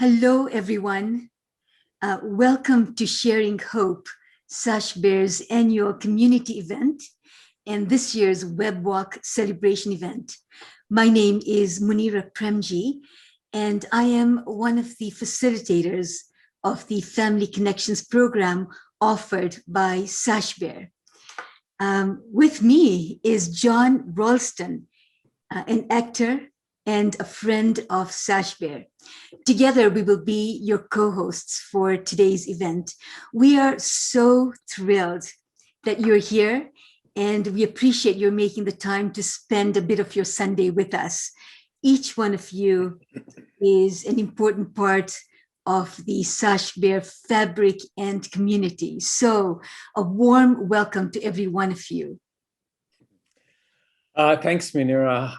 Hello, everyone. Welcome to Sharing Hope, Sashbear's annual community event and this year's WebWalk celebration event. My name is Munira Premji, and I am one of the facilitators of the Family Connections program offered by Sashbear. With me is John Ralston, an actor and a friend of Sashbear. Together, we will be your co-hosts for today's event. We are so thrilled that you're here, and we appreciate your making the time to spend a bit of your Sunday with us. Each one of you is an important part of the Sashbear fabric and community. So a warm welcome to every one of you. Thanks, Munira.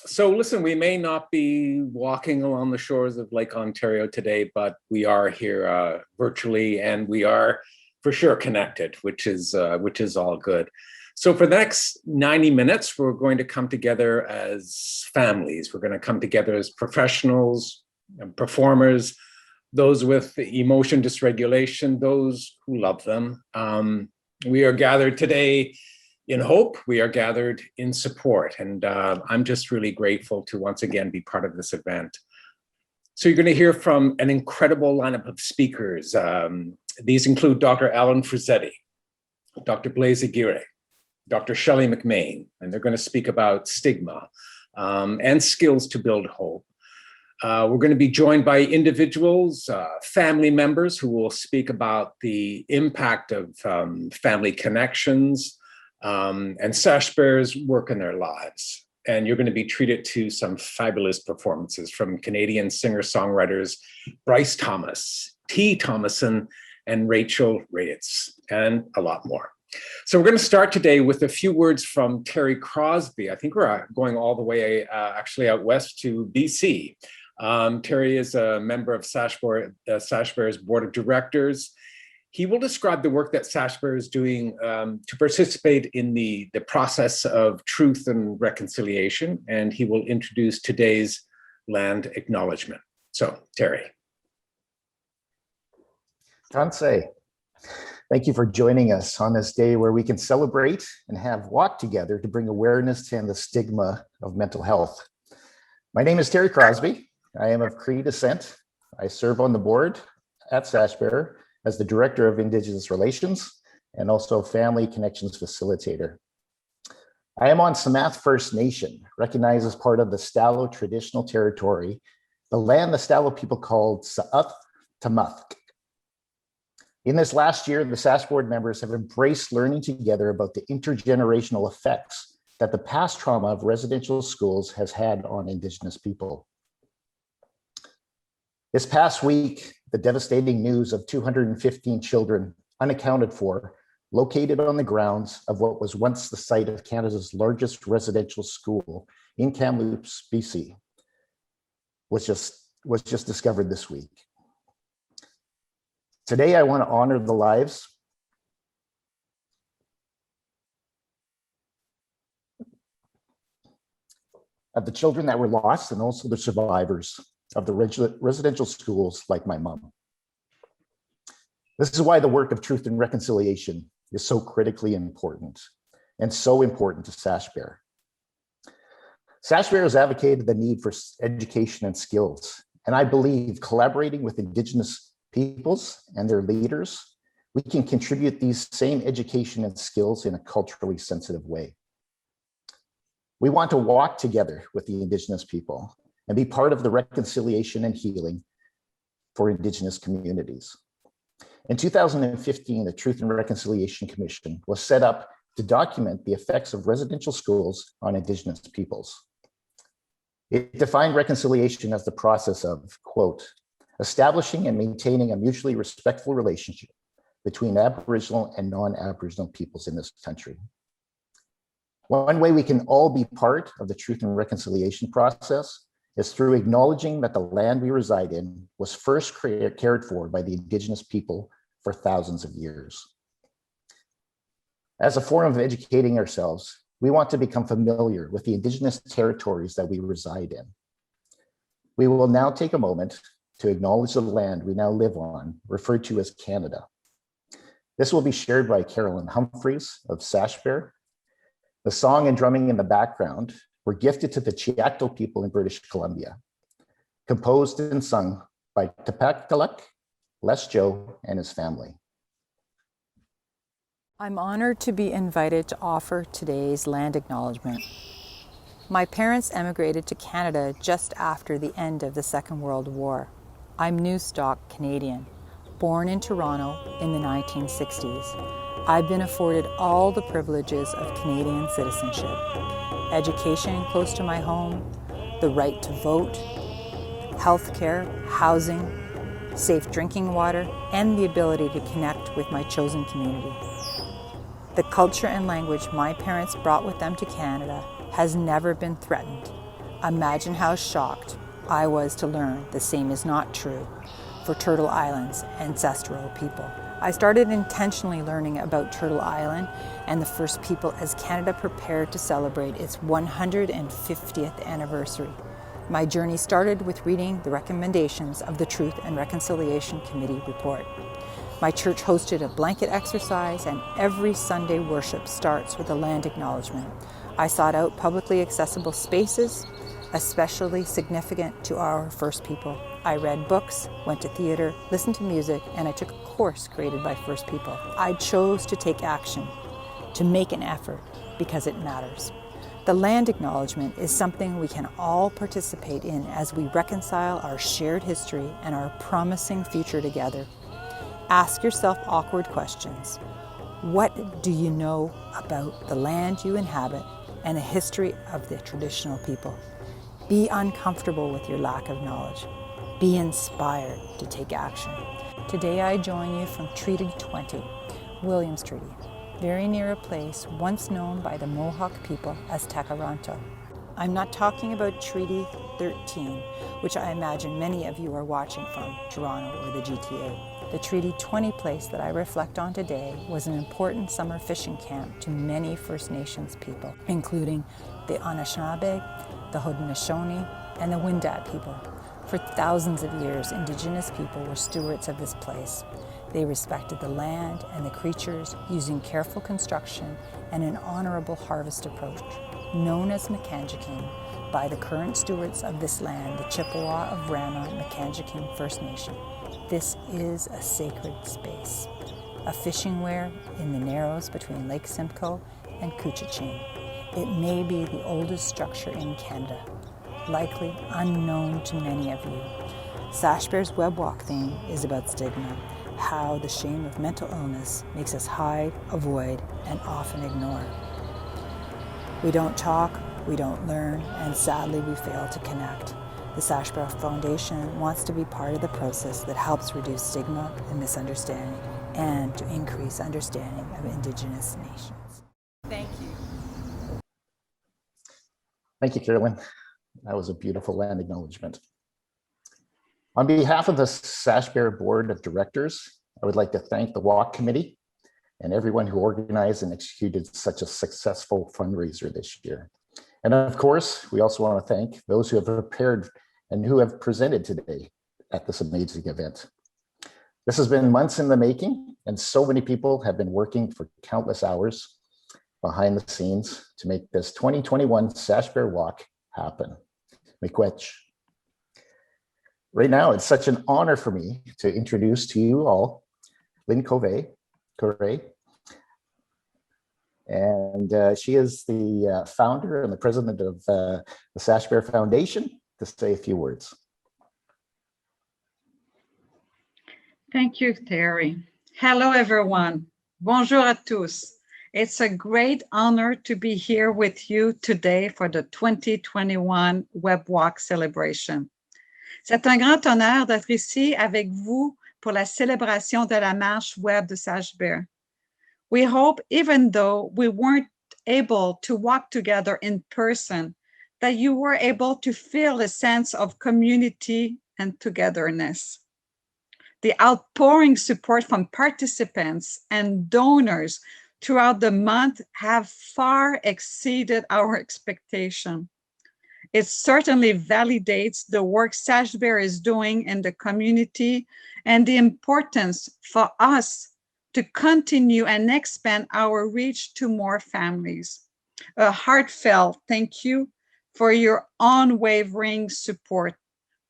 So listen, we may not be walking along the shores of Lake Ontario today, but we are here virtually, and we are for sure connected, which is all good. So for the next 90 minutes, we're going to come together as families. We're going to come together as professionals and performers, those with emotion dysregulation, those who love them. We are gathered today in hope. We are gathered in support, and I'm just really grateful to once again be part of this event. So you're going to hear from an incredible lineup of speakers. These include Dr. Alan Fruzzetti, Dr. Blaise Aguirre, Dr. Shelly McMain, and they're going to speak about stigma and skills to build hope. We're going to be joined by individuals, family members who will speak about the impact of family connections, and Sashbear's work in their lives. And you're going to be treated to some fabulous performances from Canadian singer-songwriters Bryce Thomas, T. Thomason, and Rachel Raditz, and a lot more. So we're going to start today with a few words from Terry Crosby. I think we're going all the way actually out west to BC. Terry is a member of Sashbear's board of directors. He will describe the work that Sashbear is doing to participate in the process of truth and reconciliation, and he will introduce today's land acknowledgement. So, Terry. Tansei, thank you for joining us on this day where we can celebrate and have walk together to bring awareness to the stigma of mental health. My name is Terry Crosby. I am of Cree descent. I serve on the board at Sashbear as the Director of Indigenous Relations and also Family Connections Facilitator. I am on Samath First Nation, recognized as part of the Stalo traditional territory, the land the Stalo people called Sa'uth Tamathk. In this last year, the Sash Board members have embraced learning together about the intergenerational effects that the past trauma of residential schools has had on Indigenous people. This past week, the devastating news of 215 children unaccounted for, located on the grounds of what was once the site of Canada's largest residential school in Kamloops, BC, was just discovered this week. Today, I want to honor the lives of the children that were lost and also the survivors of the residential schools like my mom. This is why the work of truth and reconciliation is so critically important and so important to Sashbear. Sashbear has advocated the need for education and skills, and I believe collaborating with Indigenous peoples and their leaders, we can contribute these same education and skills in a culturally sensitive way. We want to walk together with the Indigenous people and be part of the reconciliation and healing for Indigenous communities. In 2015, the Truth and Reconciliation Commission was set up to document the effects of residential schools on Indigenous peoples. It defined reconciliation as the process of, quote, establishing and maintaining a mutually respectful relationship between Aboriginal and non-Aboriginal peoples in this country. One way we can all be part of the truth and reconciliation process is through acknowledging that the land we reside in was first cared for by the Indigenous people for thousands of years. As a form of educating ourselves, we want to become familiar with the Indigenous territories that we reside in. We will now take a moment to acknowledge the land we now live on, referred to as Canada. This will be shared by Carolyn Humphreys of Sashbear. The song and drumming in the background were gifted to the Chiacto people in British Columbia, composed and sung by Tapaktaluk, Les Joe, and his family. I'm honored to be invited to offer today's land acknowledgement. My parents emigrated to Canada just after the end of the Second World War. I'm New Stock Canadian, born in Toronto in the 1960s. I've been afforded all the privileges of Canadian citizenship: education close to my home, the right to vote, healthcare, housing, safe drinking water, and the ability to connect with my chosen community. The culture and language my parents brought with them to Canada has never been threatened. Imagine how shocked I was to learn the same is not true for Turtle Island's ancestral people. I started intentionally learning about Turtle Island and the First People as Canada prepared to celebrate its 150th anniversary. My journey started with reading the recommendations of the Truth and Reconciliation Committee report. My church hosted a blanket exercise, and every Sunday worship starts with a land acknowledgement. I sought out publicly accessible spaces, especially significant to our First People. I read books, went to theater, listened to music, and I took a course created by First People. I chose to take action, to make an effort, because it matters. The land acknowledgement is something we can all participate in as we reconcile our shared history and our promising future together. Ask yourself awkward questions. What do you know about the land you inhabit and the history of the traditional people? Be uncomfortable with your lack of knowledge. Be inspired to take action. Today I join you from Treaty 20, Williams Treaty, very near a place once known by the Mohawk people as Takaranto. I'm not talking about Treaty 13, which I imagine many of you are watching from Toronto or the GTA. The Treaty 20 place that I reflect on today was an important summer fishing camp to many First Nations people, including the Anishinaabe, the Haudenosaunee, and the Wendat people. For thousands of years, Indigenous people were stewards of this place. They respected the land and the creatures, using careful construction and an honorable harvest approach. Known as Makanjiking by the current stewards of this land, the Chippewa of Rama Makanjiking First Nation. This is a sacred space, a fishing weir in the narrows between Lake Simcoe and Couchiching. It may be the oldest structure in Canada, likely unknown to many of you. Sashbear's web walk theme is about stigma, how the shame of mental illness makes us hide, avoid, and often ignore. We don't talk, we don't learn, and sadly we fail to connect. The Sashbear Foundation wants to be part of the process that helps reduce stigma and misunderstanding and to increase understanding of Indigenous nations. Thank you. Thank you, Carolyn. That was a beautiful land acknowledgement. On behalf of the Sashbear Board of Directors, I would like to thank the Walk Committee and everyone who organized and executed such a successful fundraiser this year. And of course, we also want to thank those who have prepared and who have presented today at this amazing event. This has been months in the making, and so many people have been working for countless hours behind the scenes to make this 2021 Sashbear Walk happen. Miigwech. Right now, it's such an honor for me to introduce to you all Lynn Courey, and she is the founder and the president of the Sashbear Foundation, to say a few words. Thank you, Terry. Hello, everyone. Bonjour à tous. It's a great honor to be here with you today for the 2021 Web Walk celebration. C'est un grand honneur d'être ici avec vous pour la célébration de la marche web de Sashbear. We hope, even though we weren't able to walk together in person, that you were able to feel a sense of community and togetherness. The outpouring support from participants and donors throughout the month have far exceeded our expectation. It certainly validates the work Sashbear is doing in the community and the importance for us to continue and expand our reach to more families. A heartfelt thank you for your unwavering support.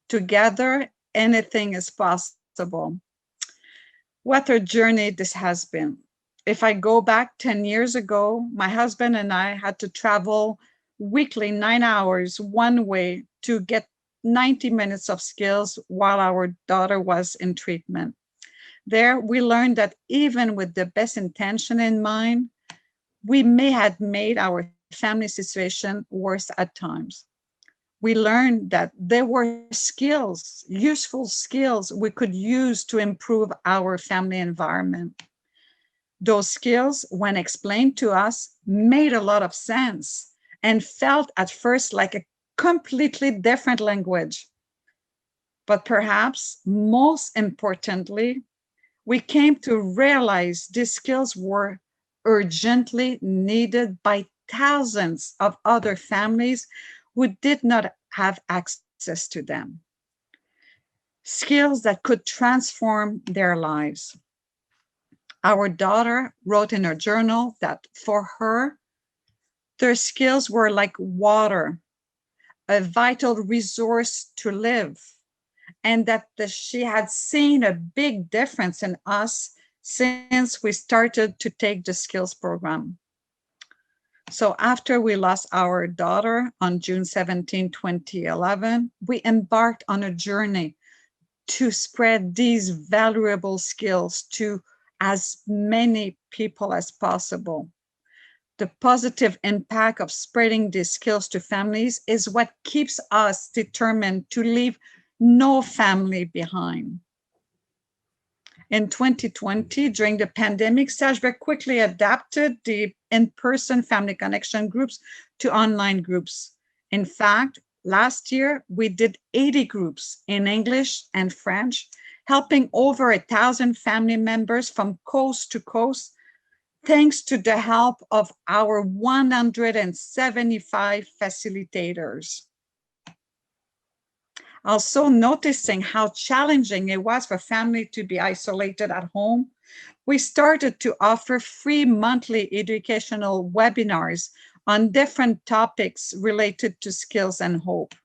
Together, anything is possible. What a journey this has been. If I go back 10 years ago, my husband and I had to travel weekly 9 hours one way to get 90 minutes of skills while our daughter was in treatment. There, we learned that even with the best intention in mind, we may have made our family situation worse at times. We learned that there were skills, useful skills we could use to improve our family environment. Those skills, when explained to us, made a lot of sense and felt at first like a completely different language. But perhaps most importantly, we came to realize these skills were urgently needed by thousands of other families who did not have access to them. Skills that could transform their lives. Our daughter wrote in her journal that for her, their skills were like water, a vital resource to live, and that she had seen a big difference in us since we started to take the skills program. So after we lost our daughter on June 17, 2011, we embarked on a journey to spread these valuable skills to as many people as possible. The positive impact of spreading these skills to families is what keeps us determined to leave no family behind. In 2020, during the pandemic, Sashbear quickly adapted the in-person family connection groups to online groups. In fact, last year, we did 80 groups in English and French, helping over 1,000 family members from coast to coast, thanks to the help of our 175 facilitators. Also noticing how challenging it was for family to be isolated at home, we started to offer free monthly educational webinars on different topics related to skills and hope.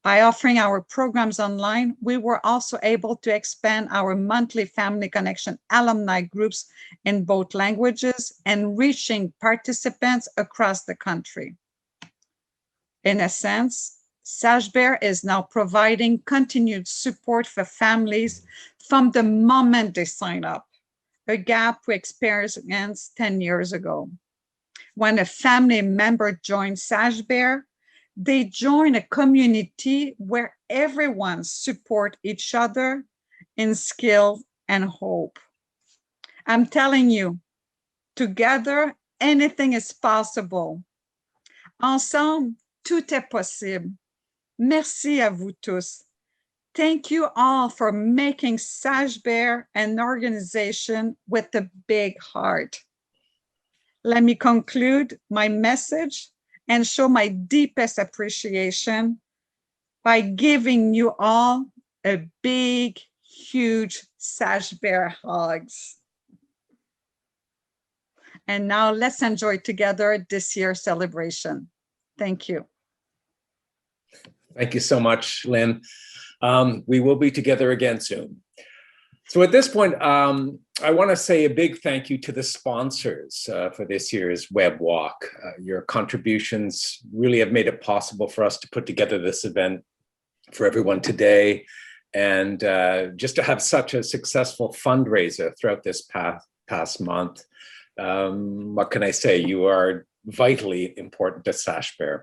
By offering our programs online, we were also able to expand our monthly Family Connection alumni groups in both languages and reaching participants across the country. In a sense, Sashbear is now providing continued support for families from the moment they sign up, a gap we experienced 10 years ago. When a family member joins Sashbear, they join a community where everyone supports each other in skill and hope. I'm telling you, together, anything is possible. Ensemble, tout est possible. Merci à vous tous. Thank you all for making Sashbear an organization with a big heart. Let me conclude my message and show my deepest appreciation by giving you all a big, huge Sashbear hugs. And now let's enjoy together this year's celebration. Thank you. Thank you so much, Lynn. We will be together again soon. So at this point, I want to say a big thank you to the sponsors for this year's Web Walk. Your contributions really have made it possible for us to put together this event for everyone today, and just to have such a successful fundraiser throughout this past month. What can I say? You are vitally important to Sashbear.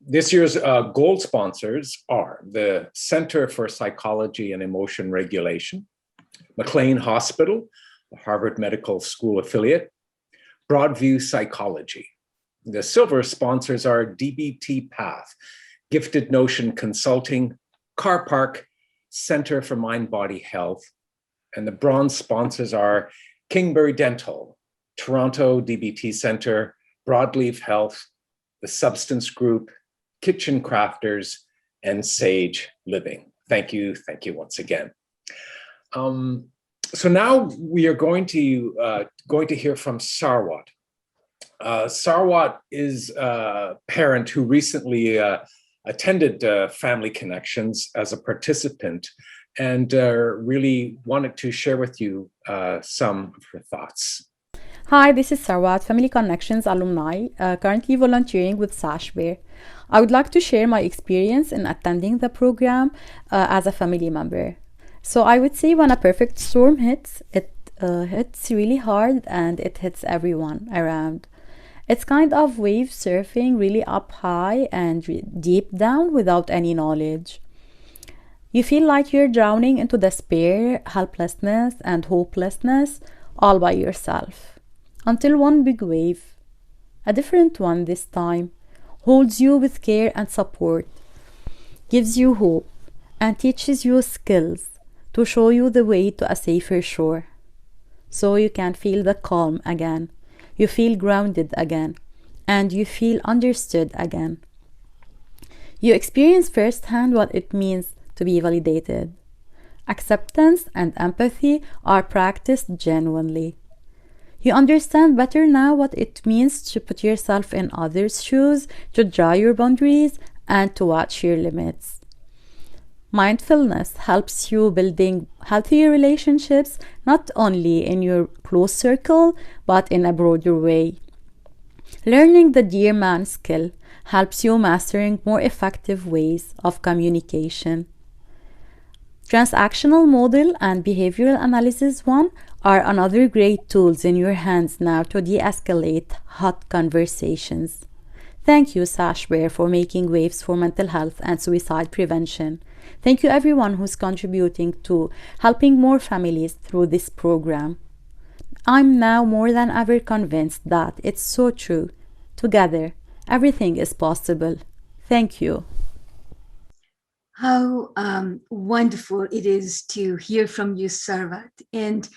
This year's gold sponsors are the Center for Psychology and Emotion Regulation, McLean Hospital, the Harvard Medical School affiliate, Broadview Psychology. The silver sponsors are DBT Path, Gifted Notion Consulting, Car Park, Center for Mind Body Health, and the bronze sponsors are Kingsbury Dental, Toronto DBT Center, Broadleaf Health, the Substance Group, kitchen crafters, and sage living. Thank you once again. So now we are going to hear from Sarwat. Sarwat is a parent who recently attended Family Connections as a participant and really wanted to share with you some of her thoughts. Hi, this is Sarwat, Family Connections alumni, currently volunteering with Sashbear. I would like to share my experience in attending the program as a family member. So I would say when a perfect storm hits, it hits really hard and it hits everyone around. It's kind of wave surfing, really up high and deep down without any knowledge. You feel like you're drowning into despair, helplessness, and hopelessness all by yourself. Until one big wave, a different one this time, holds you with care and support, gives you hope, and teaches you skills to show you the way to a safer shore. So you can feel the calm again. You feel grounded again, and you feel understood again. You experience firsthand what it means to be validated. Acceptance and empathy are practiced genuinely. You understand better now what it means to put yourself in others' shoes, to draw your boundaries, and to watch your limits. Mindfulness helps you building healthier relationships, not only in your close circle, but in a broader way. Learning the dear man skill helps you mastering more effective ways of communication. Transactional model and behavioral analysis 1 are another great tools in your hands now to de-escalate hot conversations. Thank you, Sashbear, for making waves for mental health and suicide prevention. Thank you everyone who's contributing to helping more families through this program. I'm now more than ever convinced that it's so true. Together, everything is possible. Thank you. How wonderful it is to hear from you, Sarwat. And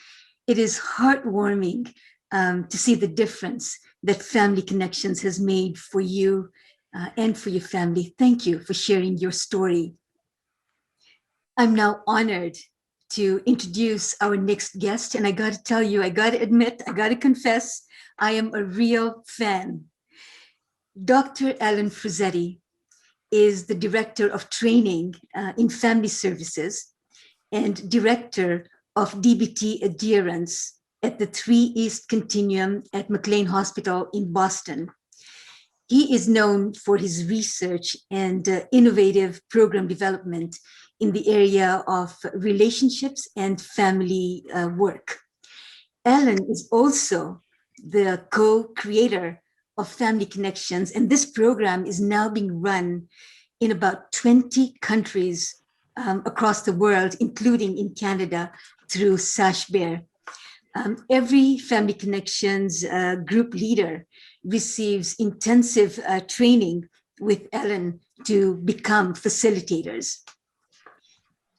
it is heartwarming to see the difference that Family Connections has made for you and for your family. Thank you for sharing your story. I'm now honored to introduce our next guest. And I got to tell you, I got to admit, I got to confess, I am a real fan. Dr. Alan Fruzzetti is the Director of Training in Family Services and Director of DBT Adherence at the 3 East Continuum at McLean Hospital in Boston. He is known for his research and innovative program development in the area of relationships and family work. Alan is also the co-creator of Family Connections, and this program is now being run in about 20 countries across the world, including in Canada, through Sashbear. Every Family Connections group leader receives intensive training with Alan to become facilitators.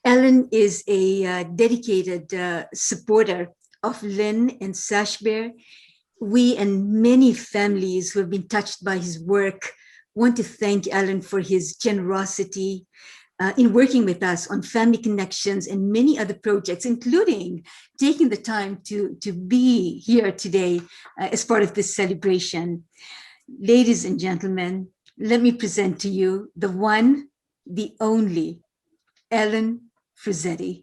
Alan is a dedicated supporter of Lynn and Sashbear. We and many families who have been touched by his work want to thank Alan for his generosity in working with us on Family Connections and many other projects, including taking the time to be here today as part of this celebration. Ladies and gentlemen, let me present to you the one, the only, Alan Fruzzetti.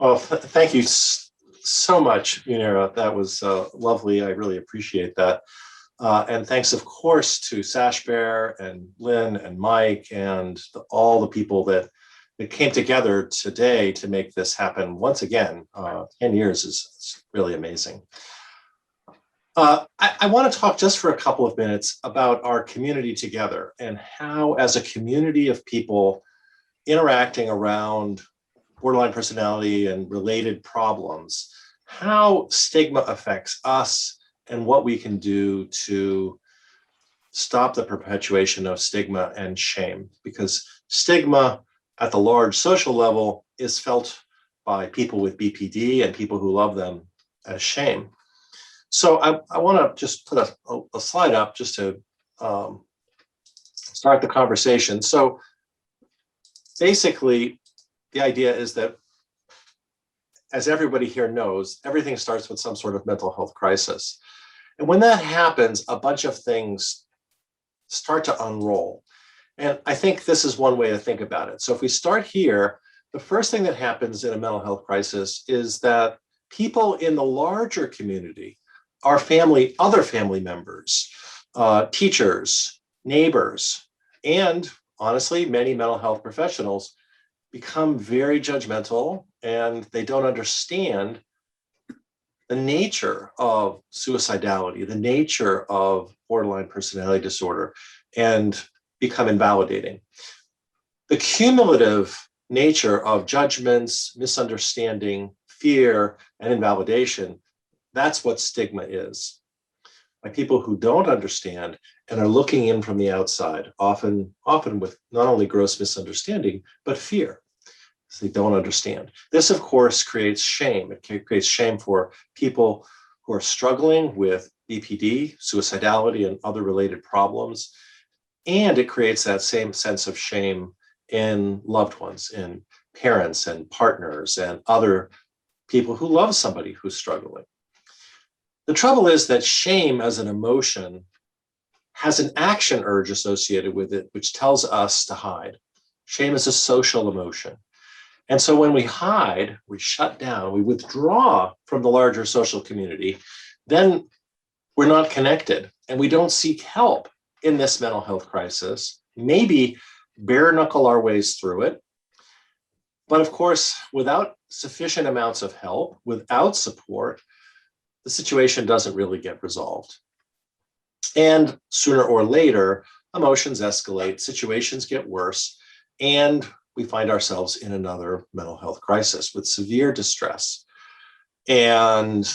Oh, thank you so much, Munira. That was lovely. I really appreciate that. And thanks, of course, to Sashbear and Lynn and Mike and all the people that came together today to make this happen once again. 10 years is really amazing. I want to talk just for a couple of minutes about our community together and how, as a community of people interacting around borderline personality and related problems, how stigma affects us and what we can do to stop the perpetuation of stigma and shame. Because stigma at the large social level is felt by people with BPD and people who love them as shame. So I want to just put a slide up just to start the conversation. So basically, the idea is that, as everybody here knows, everything starts with some sort of mental health crisis. And when that happens, a bunch of things start to unroll. And I think this is one way to think about it. So if we start here, the first thing that happens in a mental health crisis is that people in the larger community, our family, other family members, teachers, neighbors, and honestly, many mental health professionals become very judgmental, and they don't understand the nature of suicidality, the nature of borderline personality disorder, and become invalidating. The cumulative nature of judgments, misunderstanding, fear, and invalidation, that's what stigma is. By people who don't understand and are looking in from the outside, often with not only gross misunderstanding, but fear. So they don't understand. This, of course, creates shame. It creates shame for people who are struggling with BPD, suicidality, and other related problems. And it creates that same sense of shame in loved ones, in parents and partners and other people who love somebody who's struggling. The trouble is that shame as an emotion has an action urge associated with it, which tells us to hide. Shame is a social emotion. And so when we hide, we shut down, we withdraw from the larger social community, then we're not connected and we don't seek help in this mental health crisis, maybe bare knuckle our ways through it. But of course, without sufficient amounts of help, without support, the situation doesn't really get resolved. And sooner or later, emotions escalate, situations get worse, and we find ourselves in another mental health crisis with severe distress. And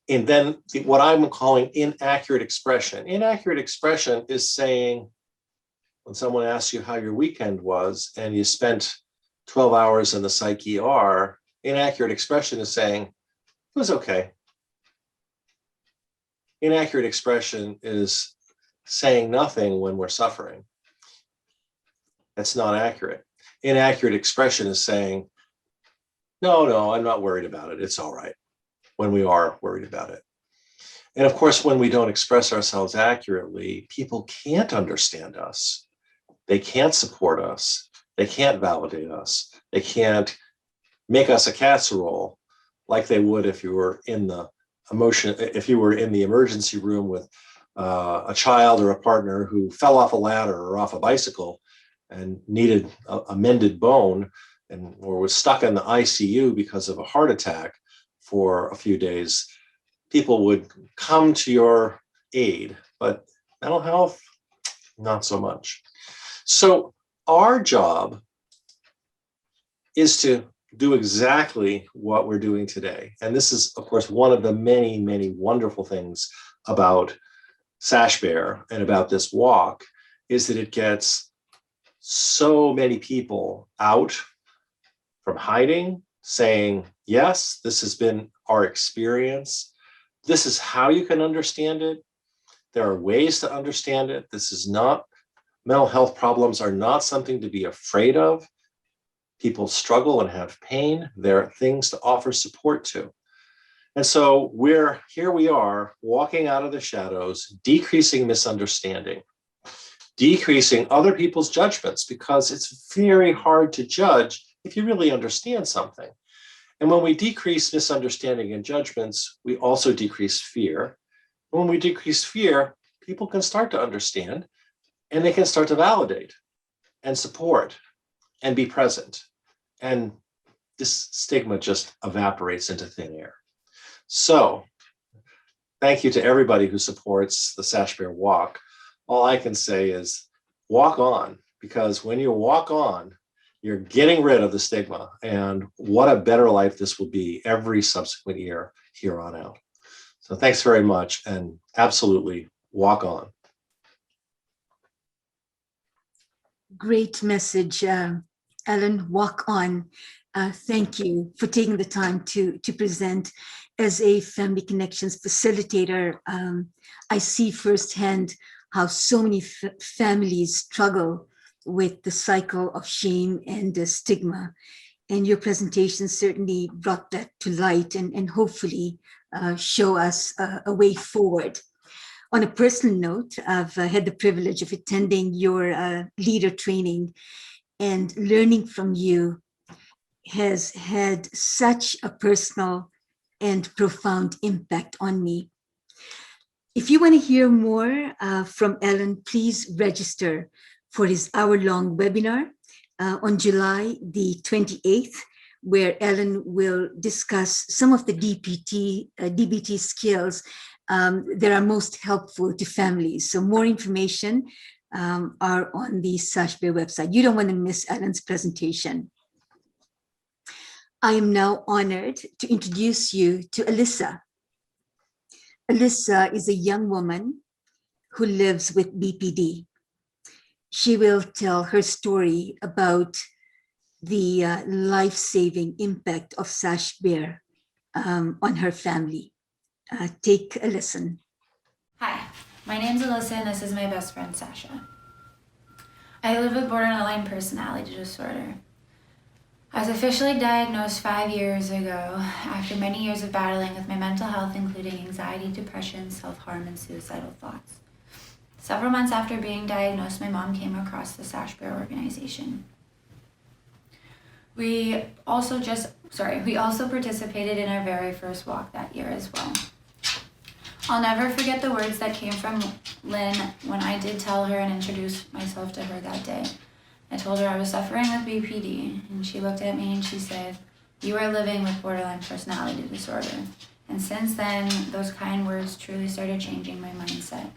then what I'm calling inaccurate expression. Inaccurate expression is saying, when someone asks you how your weekend was and you spent 12 hours in the psych ER, inaccurate expression is saying, it was okay. Inaccurate expression is saying nothing when we're suffering. That's not accurate. Inaccurate expression is saying, no, I'm not worried about it. It's all right, when we are worried about it. And of course, when we don't express ourselves accurately, people can't understand us. They can't support us. They can't validate us. They can't make us a casserole like they would if you were in the emergency room with a child or a partner who fell off a ladder or off a bicycle and needed a mended bone or was stuck in the ICU because of a heart attack for a few days. People would come to your aid, but mental health, not so much. So our job is to do exactly what we're doing today. And this is, of course, one of the many, many wonderful things about Sashbear and about this walk is that it gets so many people out from hiding, saying, yes, this has been our experience. This is how you can understand it. There are ways to understand it. This is not, mental health problems are not something to be afraid of. People struggle and have pain. There are things to offer support to. And so here we are walking out of the shadows, decreasing misunderstanding, decreasing other people's judgments, because it's very hard to judge if you really understand something. And when we decrease misunderstanding and judgments, we also decrease fear. When we decrease fear, people can start to understand and they can start to validate and support and be present. And this stigma just evaporates into thin air. So thank you to everybody who supports the Sashbear Walk. All I can say is walk on, because when you walk on, you're getting rid of the stigma, and what a better life this will be every subsequent year here on out. So thanks very much, and absolutely walk on. Great message, Alan. Walk on. Thank you for taking the time to present. As a Family Connections facilitator, I see firsthand how so many families struggle with the cycle of shame and stigma. And your presentation certainly brought that to light and hopefully show us a way forward. On a personal note, I've had the privilege of attending your leader training, and learning from you has had such a personal and profound impact on me. If you want to hear more from Alan, please register for his hour-long webinar on July the 28th, where Alan will discuss some of the DBT skills that are most helpful to families. So more information are on the Sashbear website. You don't want to miss Alan's presentation. I am now honored to introduce you to Elysa. Elysa is a young woman who lives with BPD. She will tell her story about the life-saving impact of Sashbear on her family. Take a listen. Hi, my name's Elysa and this is my best friend, Sasha. I live with borderline personality disorder. I was officially diagnosed 5 years ago after many years of battling with my mental health, including anxiety, depression, self-harm, and suicidal thoughts. Several months after being diagnosed, my mom came across the Sashbear organization. We also participated in our very first walk that year as well. I'll never forget the words that came from Lynn when I did tell her and introduce myself to her that day. I told her I was suffering with BPD, and she looked at me and she said, "You are living with borderline personality disorder." And since then, those kind words truly started changing my mindset.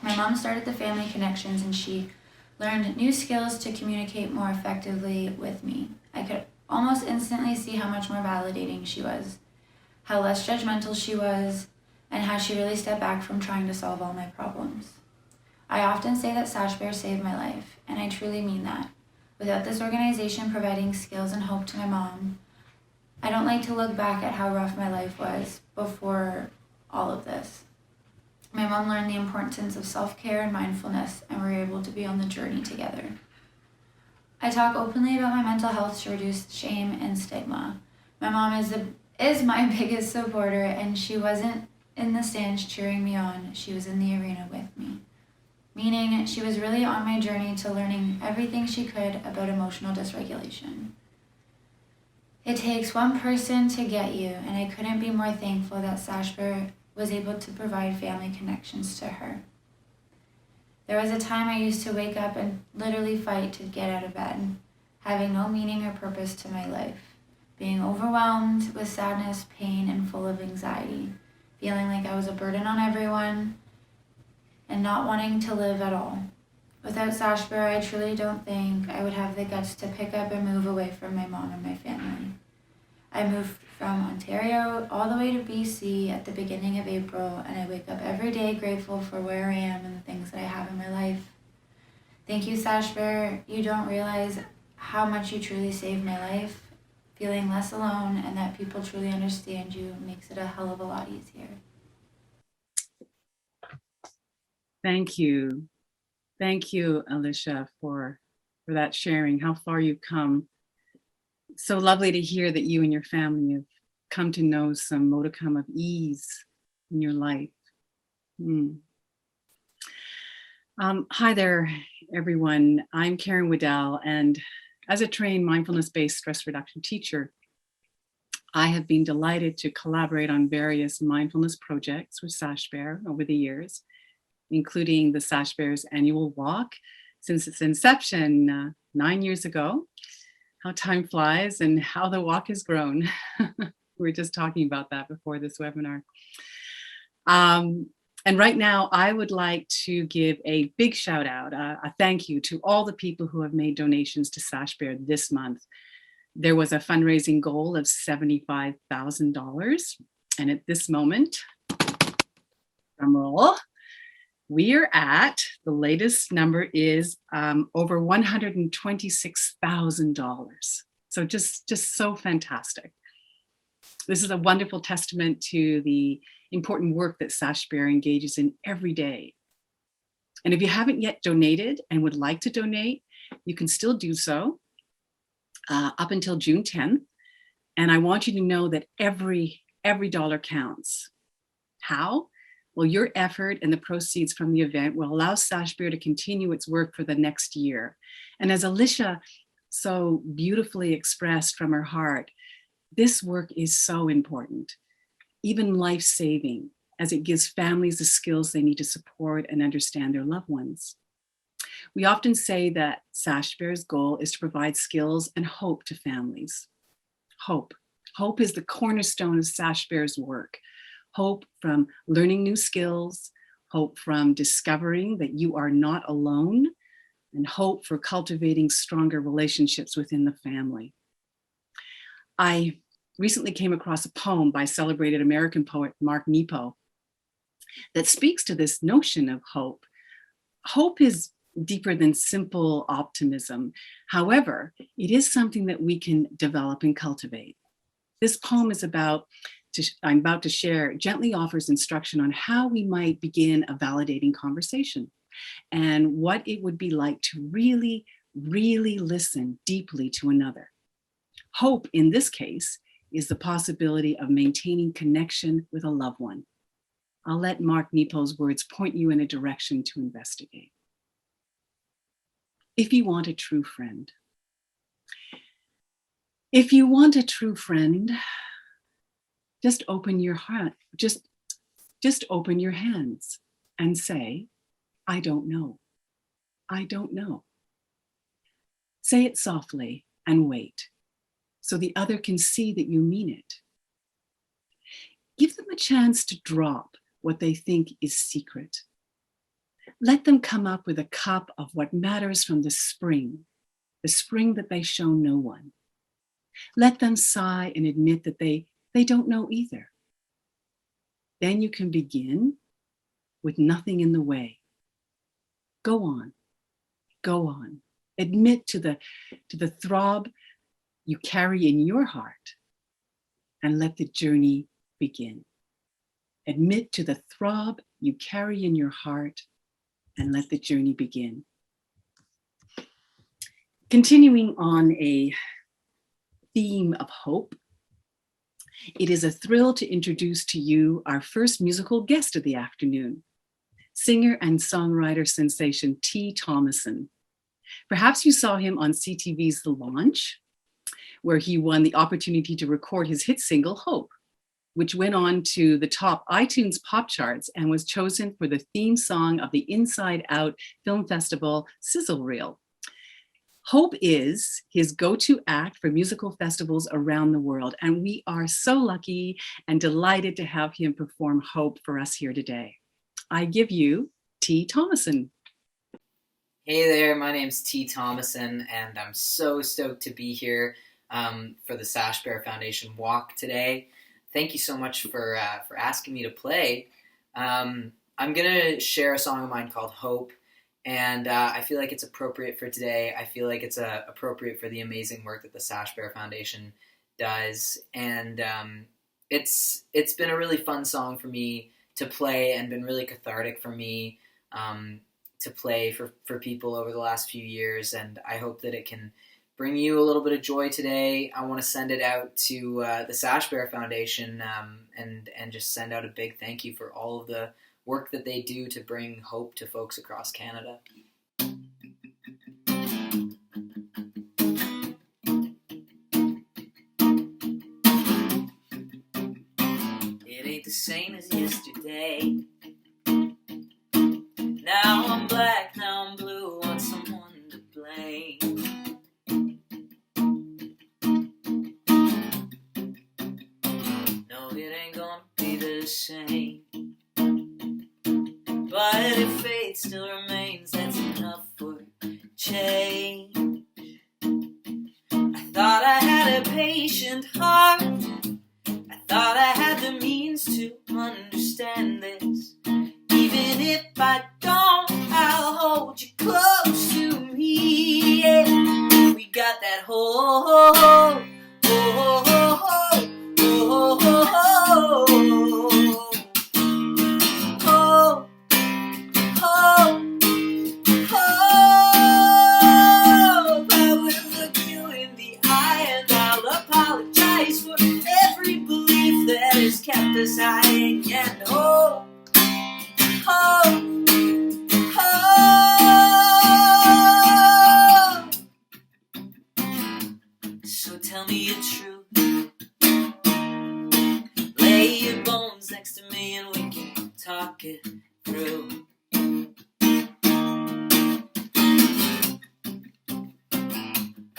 My mom started the Family Connections, and she learned new skills to communicate more effectively with me. I could almost instantly see how much more validating she was, how less judgmental she was, and how she really stepped back from trying to solve all my problems. I often say that Sashbear saved my life, and I truly mean that. Without this organization providing skills and hope to my mom, I don't like to look back at how rough my life was before all of this. My mom learned the importance of self-care and mindfulness, and we were able to be on the journey together. I talk openly about my mental health to reduce shame and stigma. My mom is my biggest supporter, and she wasn't in the stands cheering me on, she was in the arena with me. Meaning, she was really on my journey to learning everything she could about emotional dysregulation. It takes one person to get you, and I couldn't be more thankful that Sashbear was able to provide Family Connections to her. There was a time I used to wake up and literally fight to get out of bed, having no meaning or purpose to my life, being overwhelmed with sadness, pain, and full of anxiety, feeling like I was a burden on everyone, and not wanting to live at all. Without Sashbear, I truly don't think I would have the guts to pick up and move away from my mom and my family. I moved from Ontario all the way to BC at the beginning of April, and I wake up every day grateful for where I am and the things that I have in my life. Thank you, Sashbear. You don't realize how much you truly saved my life. Feeling less alone and that people truly understand you makes it a hell of a lot easier. Thank you. Thank you, Elysa, for that sharing, how far you've come. So lovely to hear that you and your family have come to know some modicum of ease in your life. Hi there, everyone. I'm Carolyn Waddell, and as a trained mindfulness-based stress reduction teacher, I have been delighted to collaborate on various mindfulness projects with Sashbear over the years, including the Sashbear's annual walk since its inception 9 years ago. How time flies and how the walk has grown. We were just talking about that before this webinar. And right now, I would like to give a big shout out, a thank you to all the people who have made donations to Sashbear this month. There was a fundraising goal of $75,000. And at this moment, drum roll, we are at, the latest number is over $126,000. So just so fantastic. This is a wonderful testament to the important work that Sashbear engages in every day. And if you haven't yet donated and would like to donate, you can still do so up until June 10th. And I want you to know that every dollar counts. How? Well, your effort and the proceeds from the event will allow Sashbear to continue its work for the next year. And as Elysa so beautifully expressed from her heart, this work is so important, even life-saving, as it gives families the skills they need to support and understand their loved ones. We often say that Sashbear's goal is to provide skills and hope to families. Hope. Hope is the cornerstone of Sashbear's work. Hope from learning new skills, hope from discovering that you are not alone, and hope for cultivating stronger relationships within the family. I recently came across a poem by celebrated American poet Mark Nepo that speaks to this notion of hope. Hope is deeper than simple optimism. However, it is something that we can develop and cultivate. This poem is I'm about to share, gently offers instruction on how we might begin a validating conversation and what it would be like to really, really listen deeply to another. Hope, in this case, is the possibility of maintaining connection with a loved one. I'll let Mark Nepo's words point you in a direction to investigate. If you want a true friend. If you want a true friend, just open your heart, just open your hands and say, I don't know. I don't know. Say it softly and wait so the other can see that you mean it. Give them a chance to drop what they think is secret. Let them come up with a cup of what matters from the spring that they show no one. Let them sigh and admit that they don't know either. Then you can begin with nothing in the way. Go on, go on. Admit to the throb you carry in your heart and let the journey begin. Admit to the throb you carry in your heart and let the journey begin. Continuing on a theme of hope, it is a thrill to introduce to you our first musical guest of the afternoon, singer and songwriter sensation T. Thomason. Perhaps you saw him on CTV's The Launch, where he won the opportunity to record his hit single, Hope, which went on to the top iTunes pop charts and was chosen for the theme song of the Inside Out Film Festival Sizzle Reel. Hope is his go-to act for musical festivals around the world, and we are so lucky and delighted to have him perform Hope for us here today. I give you T. Thomason. Hey there, my name's T. Thomason, and I'm so stoked to be here for the Sashbear Foundation Walk today. Thank you so much for asking me to play. I'm gonna share a song of mine called Hope, and I feel like it's appropriate for today. I feel like it's appropriate for the amazing work that the Sashbear Foundation does, and it's been a really fun song for me to play and been really cathartic for me to play for people over the last few years, and I hope that it can bring you a little bit of joy today. I want to send it out to the Sashbear Foundation and just send out a big thank you for all of the work that they do to bring hope to folks across Canada. It ain't the same as yesterday. Now I'm black, now I'm blue, want someone to blame. No, it ain't gonna be the same. But if fate still remains, that's enough for change. I thought I had a patient heart. I thought I had the means to understand this. Even if I don't, I'll hold you close to me. Yeah. We got that hope, hope, hope, hope, hope, hope, hope.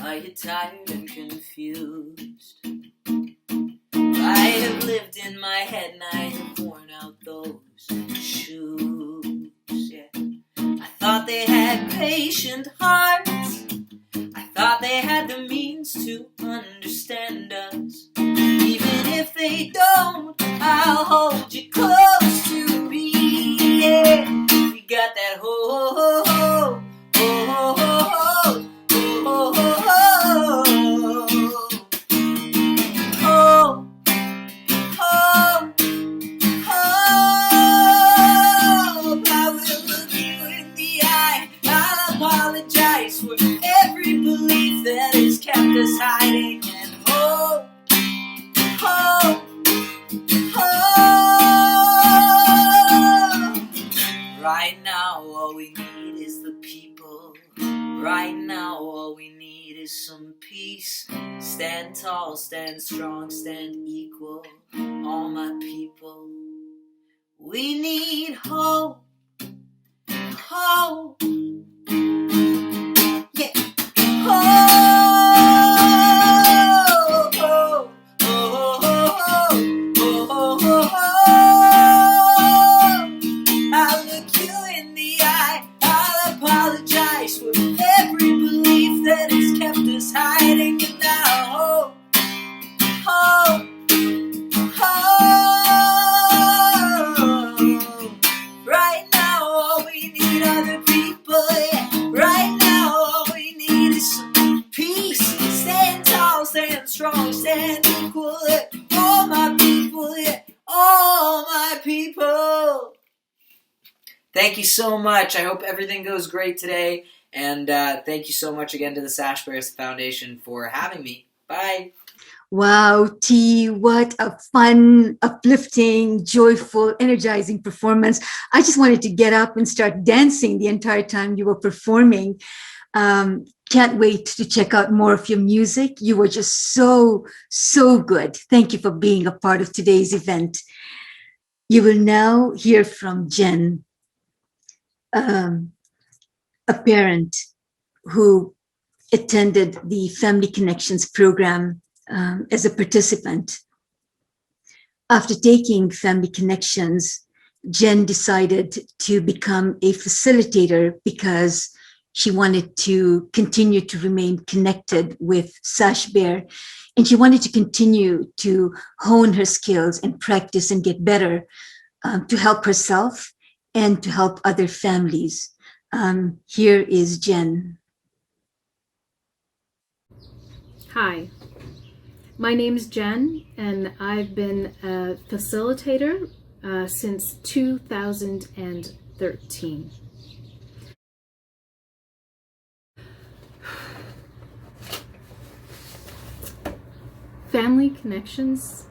Are you tired and confused? I have lived in my head and I have worn out those shoes. Yeah. I thought they had patient hearts. I thought they had the means to understand us. Even if they don't, I'll hold you close to me. Yeah. We got that ho-ho-ho, ho-ho-ho-ho, ho-ho-ho-ho. Oh, oh, oh, I will look you in the eye. I'll apologize for every belief that has kept us hiding. And oh, oh, oh, right now all we need is the people. Right now all we need is some peace. Stand tall, stand strong, stand equal. All my people, we need hope. Hope. Yeah. Hope. Oh, oh, oh, oh, oh, oh. I'll look you in the eye. I'll apologize for every belief that has kept us hiding. And now hope. Hope. Right now all we need are the people, yeah. Right now all we need is some peace. Stand tall, stand strong, stand equal, yeah. All my people, yeah. All my people. Thank you so much. I hope everything goes great today. And thank you so much again to the Sashbear Foundation for having me. Bye. Wow, T, what a fun, uplifting, joyful, energizing performance. I just wanted to get up and start dancing the entire time you were performing. Can't wait to check out more of your music. You were just so, so good. Thank you for being a part of today's event. You will now hear from Jenn, a parent who attended the Family Connections program as a participant. After taking Family Connections, Jenn decided to become a facilitator because she wanted to continue to remain connected with Sashbear, and she wanted to continue to hone her skills and practice and get better to help herself and to help other families. Here is Jenn. Hi. My name is Jenn, and I've been a facilitator since 2013. Family Connections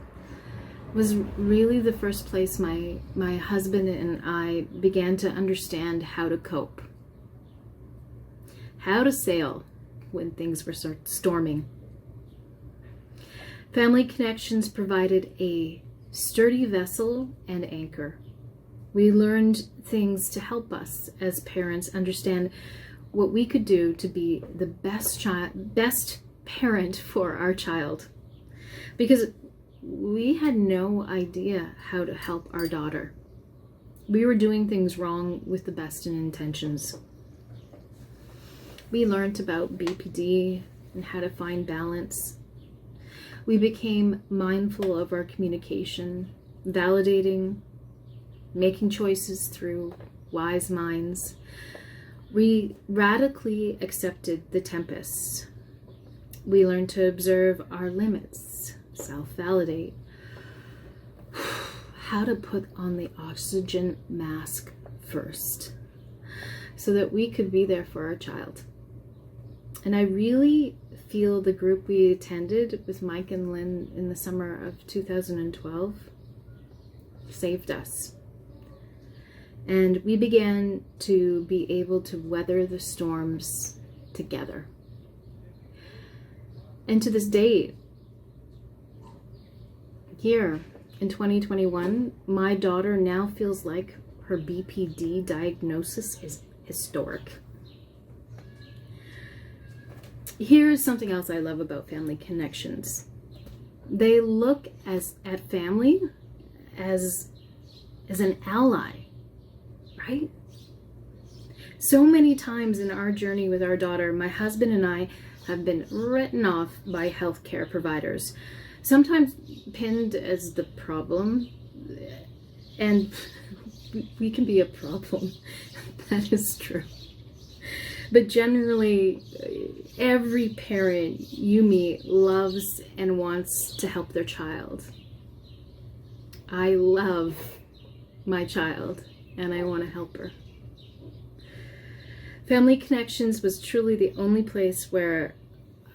was really the first place my husband and I began to understand how to cope, how to sail when things were storming. Family Connections provided a sturdy vessel and anchor. We learned things to help us as parents understand what we could do to be the best parent for our child, because we had no idea how to help our daughter. We were doing things wrong with the best in intentions. We learned about BPD and how to find balance. We became mindful of our communication, validating, making choices through wise minds. We radically accepted the tempests. We learned to observe our limits, self-validate, how to put on the oxygen mask first so that we could be there for our child. And I really feel the group we attended with Mike and Lynn in the summer of 2012 saved us. And we began to be able to weather the storms together. And to this day, here in 2021, my daughter now feels like her BPD diagnosis is historic. Here's something else I love about family connections. They look at family as an ally, right? So many times in our journey with our daughter, my husband and I have been written off by healthcare providers, sometimes pinned as the problem, and we can be a problem. That is true. But generally, every parent you meet loves and wants to help their child. I love my child and I want to help her. Family Connections was truly the only place where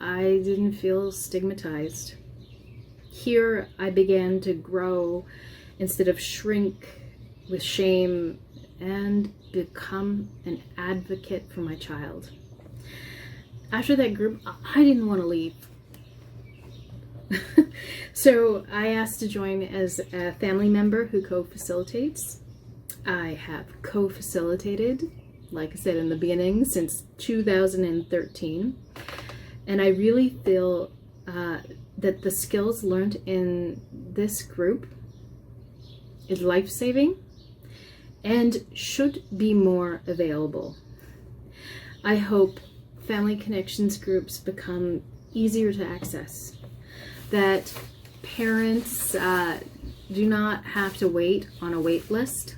I didn't feel stigmatized. Here I began to grow instead of shrink with shame and become an advocate for my child. After that group, I didn't want to leave. So I asked to join as a family member who co-facilitates. I have co-facilitated, like I said in the beginning, since 2013. And I really feel that the skills learned in this group is life-saving and should be more available. I hope Family Connections groups become easier to access, that parents do not have to wait on a wait list,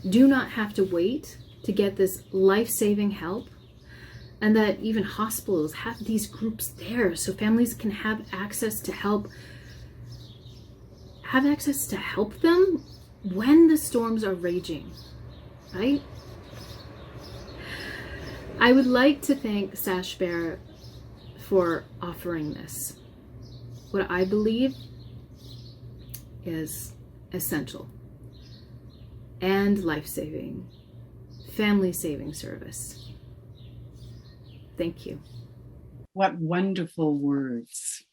do not have to wait to get this life-saving help, and that even hospitals have these groups there so families can have access to help them when the storms are raging, right? I would like to thank Sashbear for offering this, what I believe is essential and life-saving, family-saving service. Thank you. What wonderful words,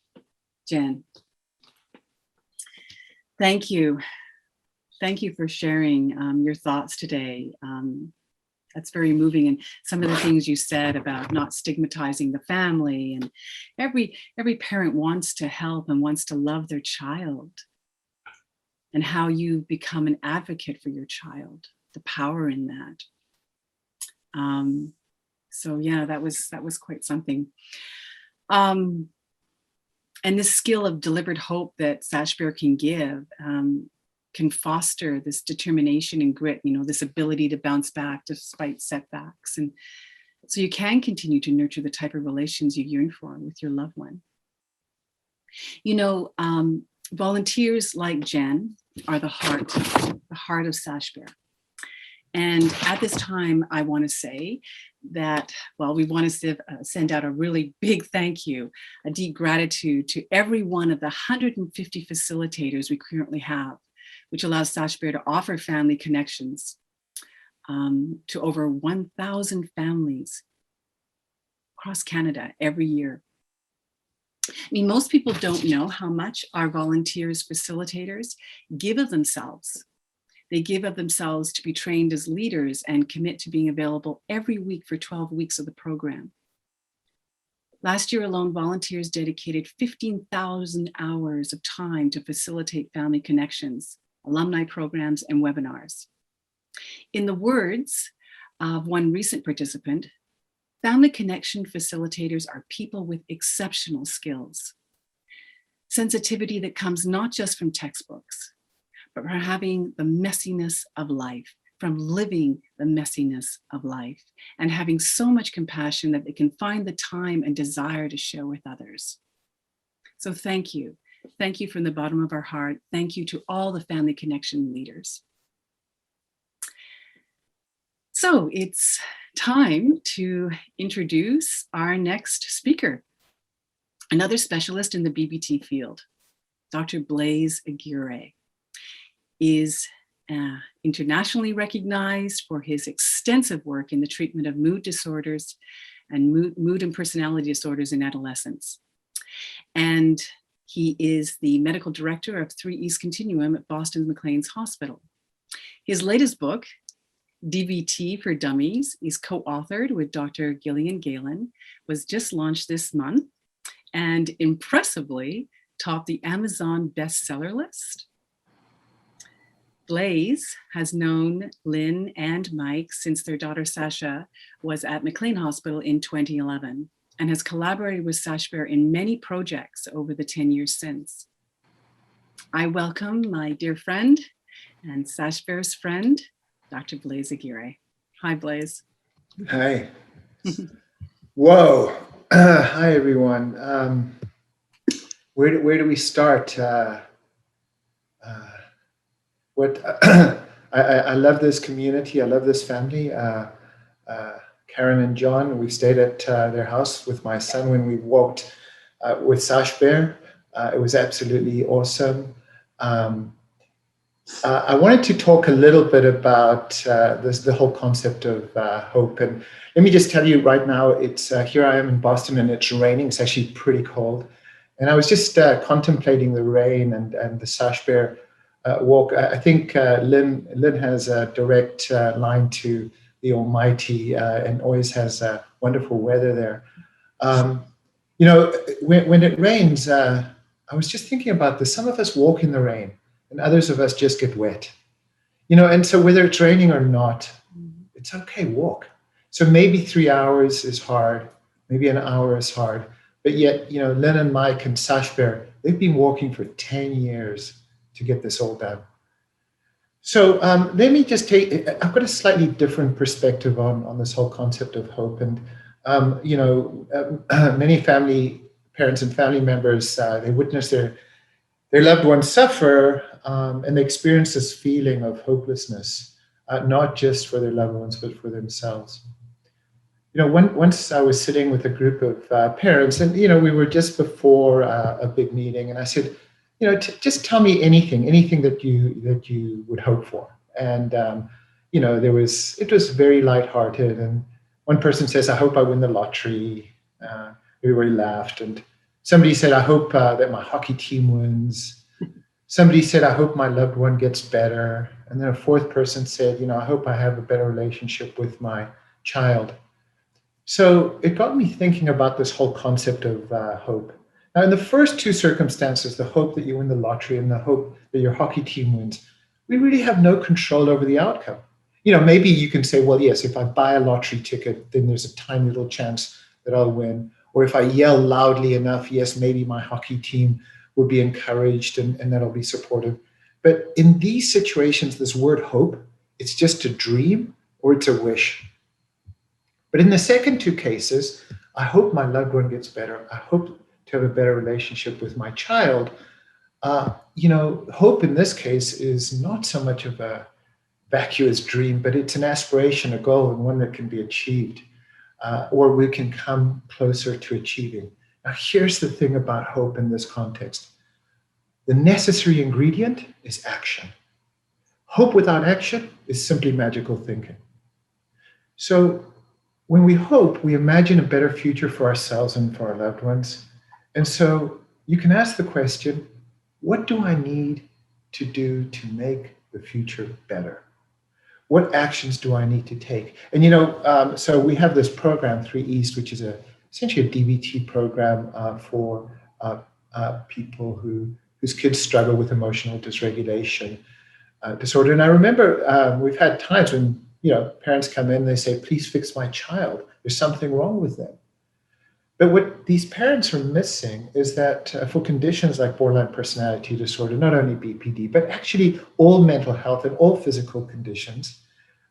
Jenn. Thank you. Thank you for sharing your thoughts today. That's very moving. And some of the things you said about not stigmatizing the family, and every parent wants to help and wants to love their child, and how you become an advocate for your child, the power in that. So yeah, that was quite something. And this skill of deliberate hope that Sashbear can give can foster this determination and grit, this ability to bounce back despite setbacks. And so you can continue to nurture the type of relations you yearn for with your loved one. Volunteers like Jenn are the heart of Sashbear. And at this time, I want to say that, we want to send out a really big thank you, a deep gratitude to every one of the 150 facilitators we currently have, which allows Sashbear to offer family connections to over 1,000 families across Canada every year. Most people don't know how much our volunteers, facilitators, give of themselves. They give of themselves to be trained as leaders and commit to being available every week for 12 weeks of the program. Last year alone, volunteers dedicated 15,000 hours of time to facilitate family connections, alumni programs, and webinars. In the words of one recent participant, family connection facilitators are people with exceptional skills, sensitivity that comes not just from textbooks, but from having the messiness of life, from living the messiness of life, and having so much compassion that they can find the time and desire to share with others. So thank you. Thank you from the bottom of our heart. Thank you to all the family connection leaders. So it's time to introduce our next speaker, another specialist in the BBT field. Dr. Blaise Aguirre is internationally recognized for his extensive work in the treatment of mood disorders and mood and personality disorders in adolescents. And he is the medical director of 3 East Continuum at Boston's McLean's Hospital. His latest book DBT for Dummies is co-authored with Dr. Gillian Galen, was just launched this month, and impressively topped the Amazon bestseller list. Blaise has known Lynn and Mike since their daughter Sasha was at McLean Hospital in 2011 and has collaborated with Sashbear in many projects over the 10 years since. I welcome my dear friend and Sashbear's friend, Dr. Blaise Aguirre. Hi, Blaise. Hi. Whoa. Hi, everyone. Where do we start? I love this community. I love this family. Karen and John, we stayed at their house with my son when we walked with Sashbear. It was absolutely awesome. I wanted to talk a little bit about the whole concept of hope. And let me just tell you right now, it's here I am in Boston and it's raining. It's actually pretty cold. And I was just contemplating the rain and the Sashbear walk. I think Lynn has a direct line to the Almighty and always has wonderful weather there. You know, when it rains, I was just thinking about this. Some of us walk in the rain and others of us just get wet. You know, and so whether it's raining or not, it's okay, walk. So maybe 3 hours is hard, maybe an hour is hard, but yet, you know, Lynn and Mike and Sashbear, they've been walking for 10 years to get this all done. So let me just I've got a slightly different perspective on this whole concept of hope. And, you know, many parents and family members, they witness their loved ones suffer and they experience this feeling of hopelessness, not just for their loved ones, but for themselves. You know, once I was sitting with a group of parents and, you know, we were just before a big meeting and I said, you know, just tell me anything that you would hope for. And, you know, it was very lighthearted. And one person says, I hope I win the lottery. Everybody laughed. And somebody said, I hope that my hockey team wins. Somebody said, I hope my loved one gets better. And then a fourth person said, you know, I hope I have a better relationship with my child. So it got me thinking about this whole concept of hope. Now, in the first two circumstances, the hope that you win the lottery and the hope that your hockey team wins, we really have no control over the outcome. You know, maybe you can say, well, yes, if I buy a lottery ticket, then there's a tiny little chance that I'll win. Or if I yell loudly enough, yes, maybe my hockey team will be encouraged and that'll be supportive. But in these situations, this word hope, it's just a dream or it's a wish. But in the second two cases, I hope my loved one gets better. I hope to have a better relationship with my child. You know, hope in this case is not so much of a vacuous dream, but it's an aspiration, a goal, and one that can be achieved, or we can come closer to achieving. Now, here's the thing about hope in this context. The necessary ingredient is action. Hope without action is simply magical thinking. So when we hope, we imagine a better future for ourselves and for our loved ones. And so you can ask the question, what do I need to do to make the future better? What actions do I need to take? And, you know, so we have this program, 3 East, which is essentially a DBT program for people whose kids struggle with emotional dysregulation disorder. And I remember we've had times when, you know, parents come in and they say, please fix my child. There's something wrong with them. But what these parents are missing is that for conditions like borderline personality disorder, not only BPD, but actually all mental health and all physical conditions,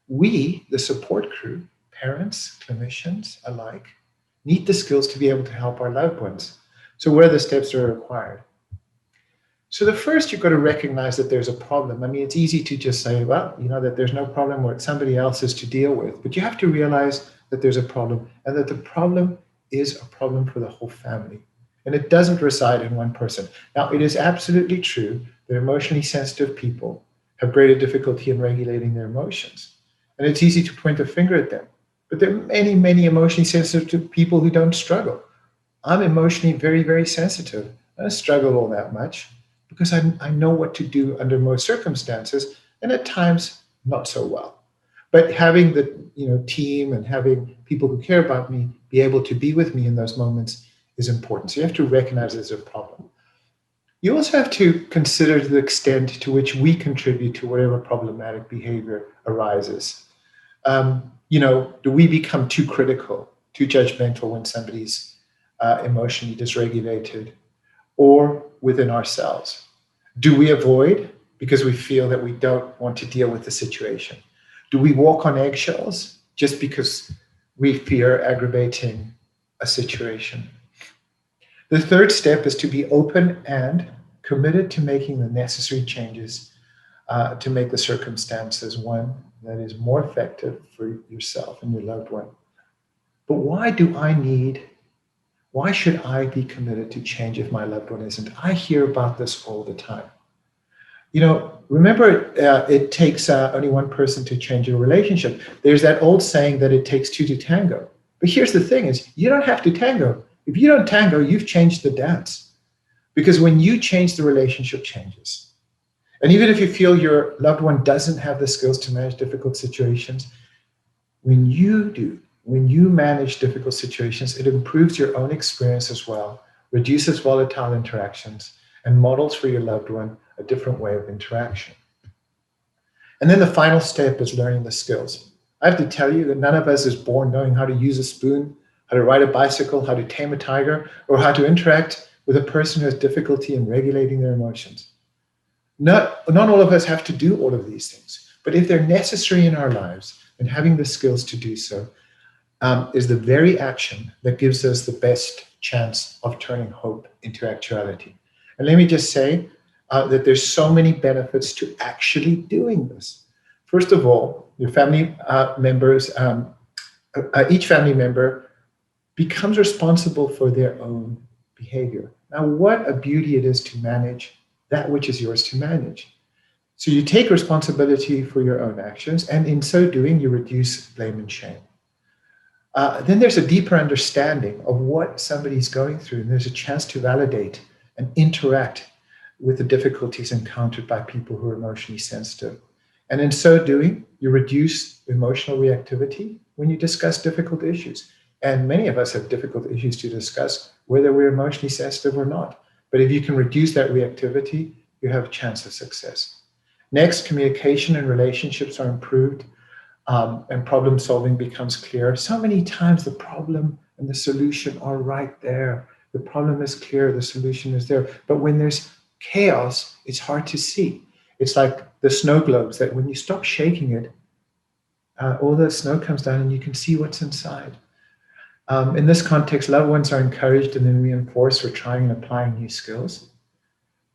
we, the support crew, parents, clinicians alike, need the skills to be able to help our loved ones. So what are the steps that are required? So the first, you've got to recognize that there's a problem. I mean, it's easy to just say, well, you know, that there's no problem or it's somebody else's to deal with. But you have to realize that there's a problem and that the problem is a problem for the whole family. And it doesn't reside in one person. Now, it is absolutely true that emotionally sensitive people have greater difficulty in regulating their emotions. And it's easy to point a finger at them. But there are many, many emotionally sensitive people who don't struggle. I'm emotionally very, very sensitive. I don't struggle all that much because I know what to do under most circumstances, and at times, not so well. But having the team and having people who care about me be able to be with me in those moments is important. So you have to recognize there's a problem. You also have to consider the extent to which we contribute to whatever problematic behavior arises. Do we become too critical, too judgmental when somebody's emotionally dysregulated, or within ourselves? Do we avoid because we feel that we don't want to deal with the situation? Do we walk on eggshells just because we fear aggravating a situation? The third step is to be open and committed to making the necessary changes to make the circumstances one that is more effective for yourself and your loved one. But why should I be committed to change if my loved one isn't? I hear about this all the time. Remember, it takes only one person to change a relationship. There's that old saying that it takes two to tango. But here's the thing is, you don't have to tango. If you don't tango, you've changed the dance. Because when you change, the relationship changes. And even if you feel your loved one doesn't have the skills to manage difficult situations, when you manage difficult situations, it improves your own experience as well, reduces volatile interactions, and models for your loved one a different way of interaction. And then the final step is learning the skills. I have to tell you that none of us is born knowing how to use a spoon, how to ride a bicycle, how to tame a tiger, or how to interact with a person who has difficulty in regulating their emotions. Not all of us have to do all of these things, but if they're necessary in our lives, and having the skills to do so is the very action that gives us the best chance of turning hope into actuality. And let me just say that there's so many benefits to actually doing this. First of all, your family members, each family member becomes responsible for their own behavior. Now, what a beauty it is to manage that which is yours to manage. So you take responsibility for your own actions, and in so doing, you reduce blame and shame. Then there's a deeper understanding of what somebody's going through, and there's a chance to validate and interact with the difficulties encountered by people who are emotionally sensitive. And in so doing, you reduce emotional reactivity when you discuss difficult issues. And many of us have difficult issues to discuss, whether we're emotionally sensitive or not. But if you can reduce that reactivity, you have a chance of success. Next, communication and relationships are improved, and problem solving becomes clear. So many times the problem and the solution are right there. The problem is clear, the solution is there. But when there's chaos, it's hard to see. It's like the snow globes that when you stop shaking it, all the snow comes down and you can see what's inside. In this context, loved ones are encouraged and then reinforced for trying and applying new skills.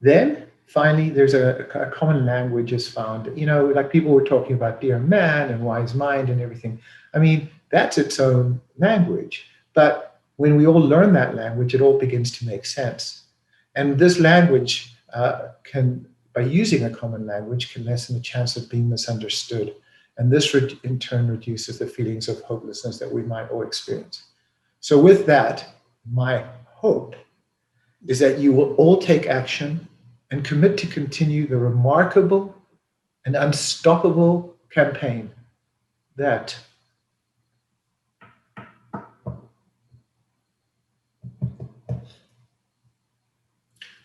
Then, finally, there's a common language is found. Like people were talking about dear man and wise mind and everything. I mean, that's its own language. But when we all learn that language, it all begins to make sense. And this language by using a common language, can lessen the chance of being misunderstood. And this in turn reduces the feelings of hopelessness that we might all experience. So with that, my hope is that you will all take action and commit to continue the remarkable and unstoppable campaign that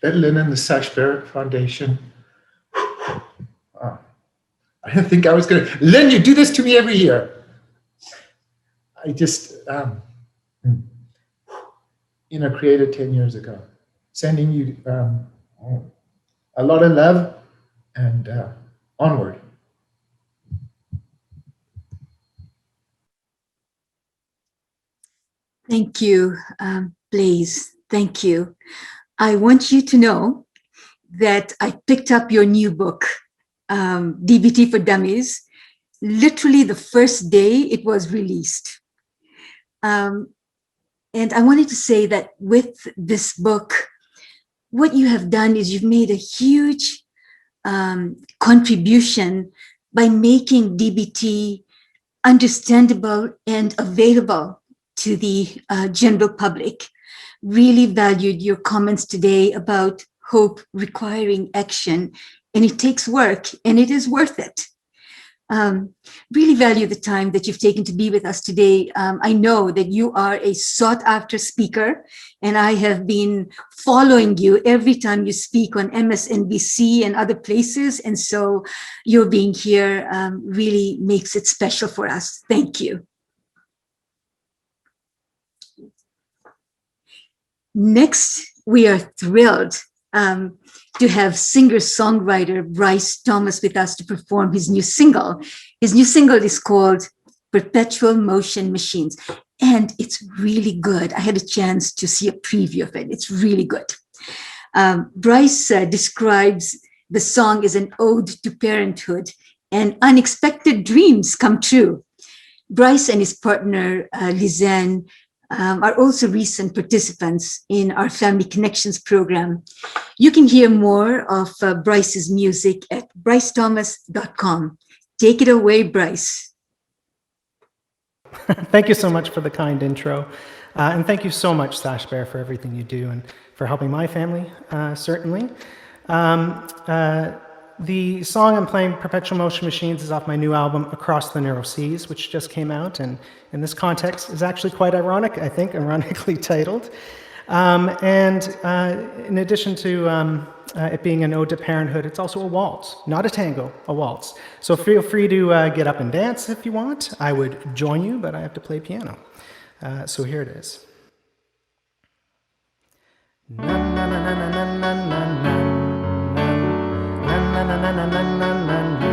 Lynn and the Sashbear Foundation. I didn't think I was going to. Lynn, you do this to me every year. I just, created 10 years ago. Sending you a lot of love and onward. Thank you, Blaise. Thank you. I want you to know that I picked up your new book, DBT for Dummies, literally the first day it was released. And I wanted to say that with this book, what you have done is you've made a huge contribution by making DBT understandable and available to the general public. Really valued your comments today about hope requiring action, and it takes work, and it is worth it. Really value the time that you've taken to be with us today. I know that you are a sought after speaker, and I have been following you every time you speak on MSNBC and other places. And so your being here really makes it special for us. Thank you. Next, we are thrilled to have singer-songwriter Bryce Thomas with us to perform his new single. His new single is called Perpetual Motion Machines, and it's really good. I had a chance to see a preview of it. It's really good. Bryce describes the song as an ode to parenthood and unexpected dreams come true. Bryce and his partner, Lynn, are also recent participants in our Family Connections program. You can hear more of Bryce's music at brycethomas.com. Take it away, Bryce. Thank you so much for the kind intro. And thank you so much, Sashbear, for everything you do and for helping my family, certainly. The song I'm playing, Perpetual Motion Machines, is off my new album, Across the Narrow Seas, which just came out, and in this context is actually quite ironic, I think, ironically titled. In addition to it being an ode to parenthood, it's also a waltz, not a tango, a waltz. So feel free to get up and dance if you want. I would join you, but I have to play piano. So here it is. Na, na, na, na, na, na, na, na. Na na na na na na na na.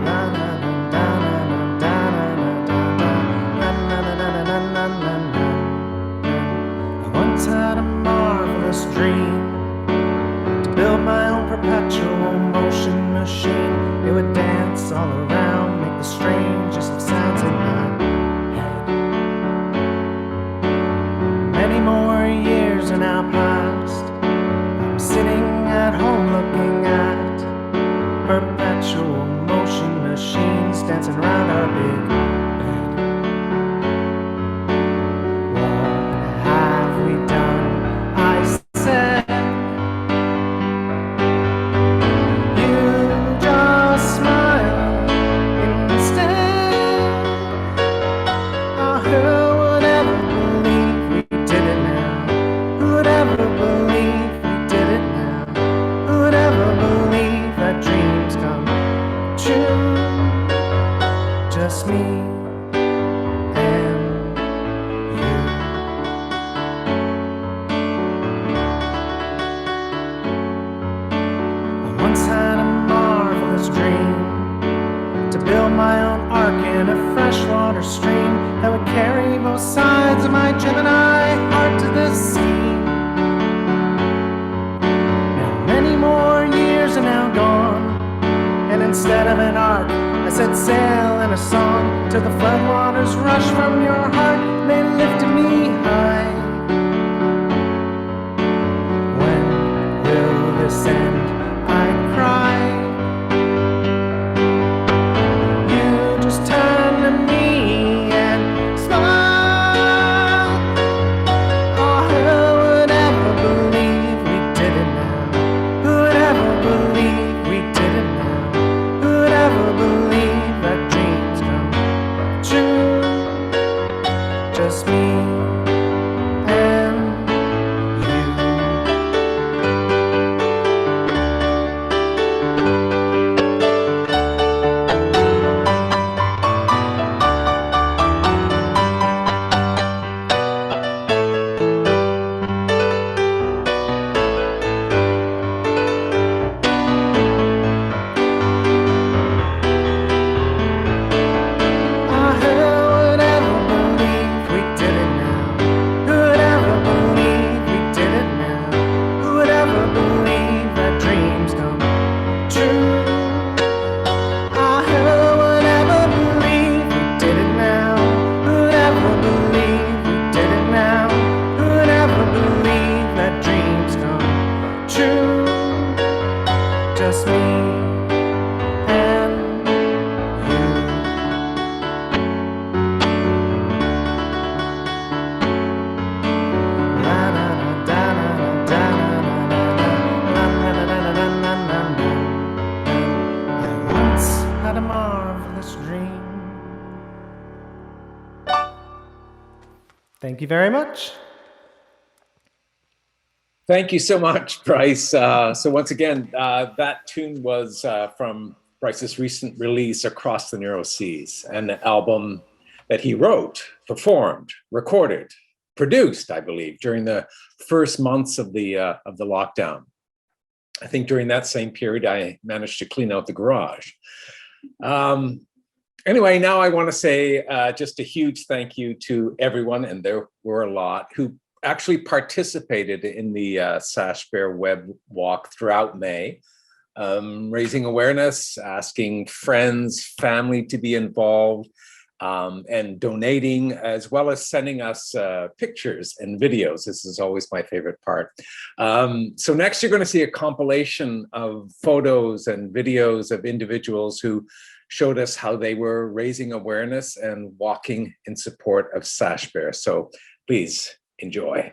Na na na na na na na. I once had a marvelous dream to build my own perpetual motion machine. It would dance all around, make the strangest of sounds in my head. Many more years are now past. I'm sitting at home looking at perpetual motion machines dancing around our big bed. What have we done? I said. You just smile instead. Oh, who would ever believe we did it now? Who would ever believe we did it now? Who would ever believe that dreams come true? Just me and you. I once had a marvelous dream to build my own ark in a freshwater stream that would carry both sides of my Gemini heart to the sea. Now many more years are now gone, and instead of an ark, I set sail in a song till the floodwaters rush from your heart. They lifted me high. When will this end? I cried. You just turned to me and smiled. Oh, who would ever believe we did it now? Who would ever believe we did it now? Who would ever believe that dreams come true? Just me and you. Oh, who would ever believe we did it now? Thank you very much. Thank you so much, Bryce. So once again, that tune was from Bryce's recent release, Across the Narrow Seas, an album that he wrote, performed, recorded, produced, I believe, during the first months of the lockdown. I think during that same period, I managed to clean out the garage. Anyway, now I want to say just a huge thank you to everyone, and there were a lot, who actually participated in the Sashbear Web Walk throughout May, raising awareness, asking friends, family to be involved, and donating, as well as sending us pictures and videos. This is always my favorite part. So next you're going to see a compilation of photos and videos of individuals who showed us how they were raising awareness and walking in support of Sashbear. So please enjoy.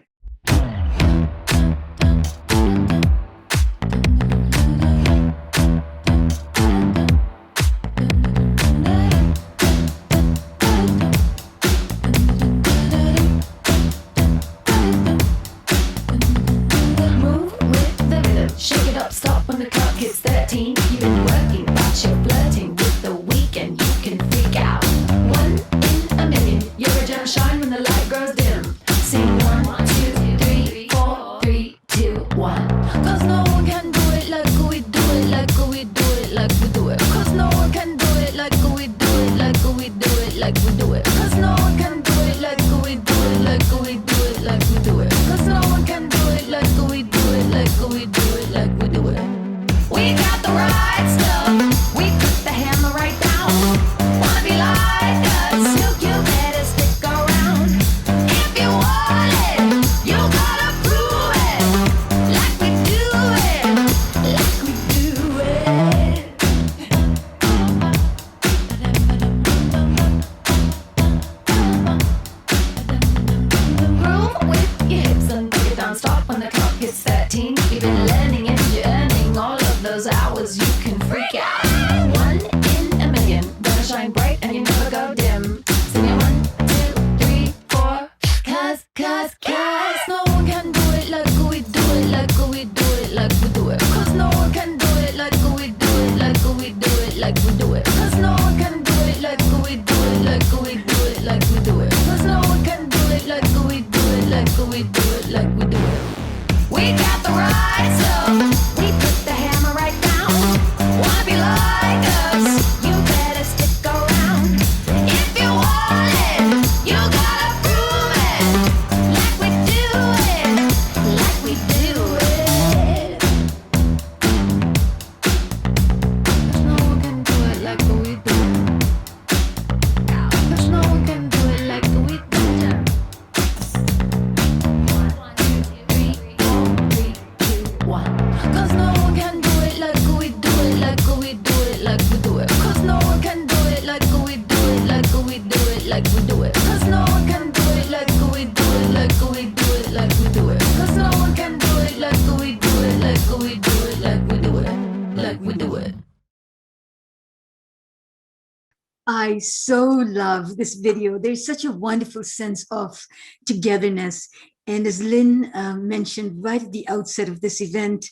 I so love this video. There's such a wonderful sense of togetherness. And as Lynn mentioned right at the outset of this event,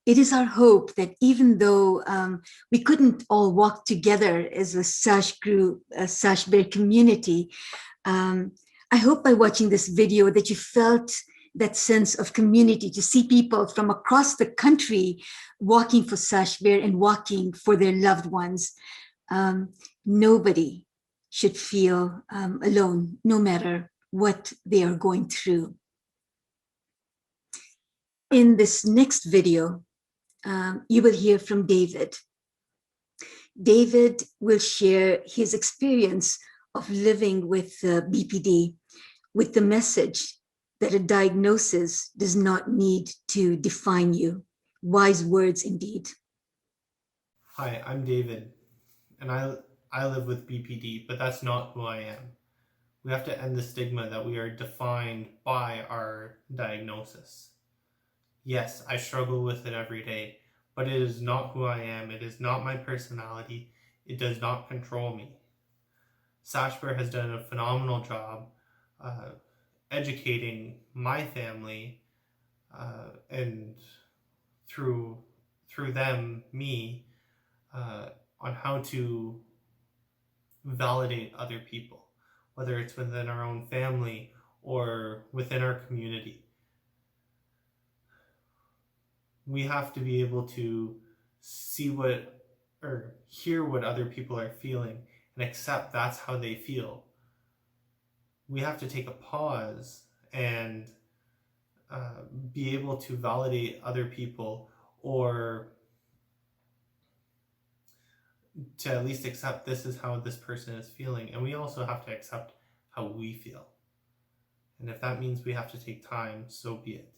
it is our hope that even though we couldn't all walk together as a Sash group, a Sashbear community, I hope by watching this video that you felt that sense of community, to see people from across the country walking for Sashbear and walking for their loved ones. Nobody should feel alone, no matter what they are going through. In this next video, you will hear from David. David will share his experience of living with BPD, with the message that a diagnosis does not need to define you. Wise words indeed. Hi, I'm David, and I live with BPD, but that's not who I am. We have to end the stigma that we are defined by our diagnosis. Yes, I struggle with it every day, but it is not who I am. It is not my personality. It does not control me. Sashbear has done a phenomenal job educating my family and through them, me, on how to validate other people, whether it's within our own family or within our community. We have to be able to see or hear what other people are feeling and accept that's how they feel. We have to take a pause and be able to validate other people, or to at least accept this is how this person is feeling. And we also have to accept how we feel. And if that means we have to take time, so be it.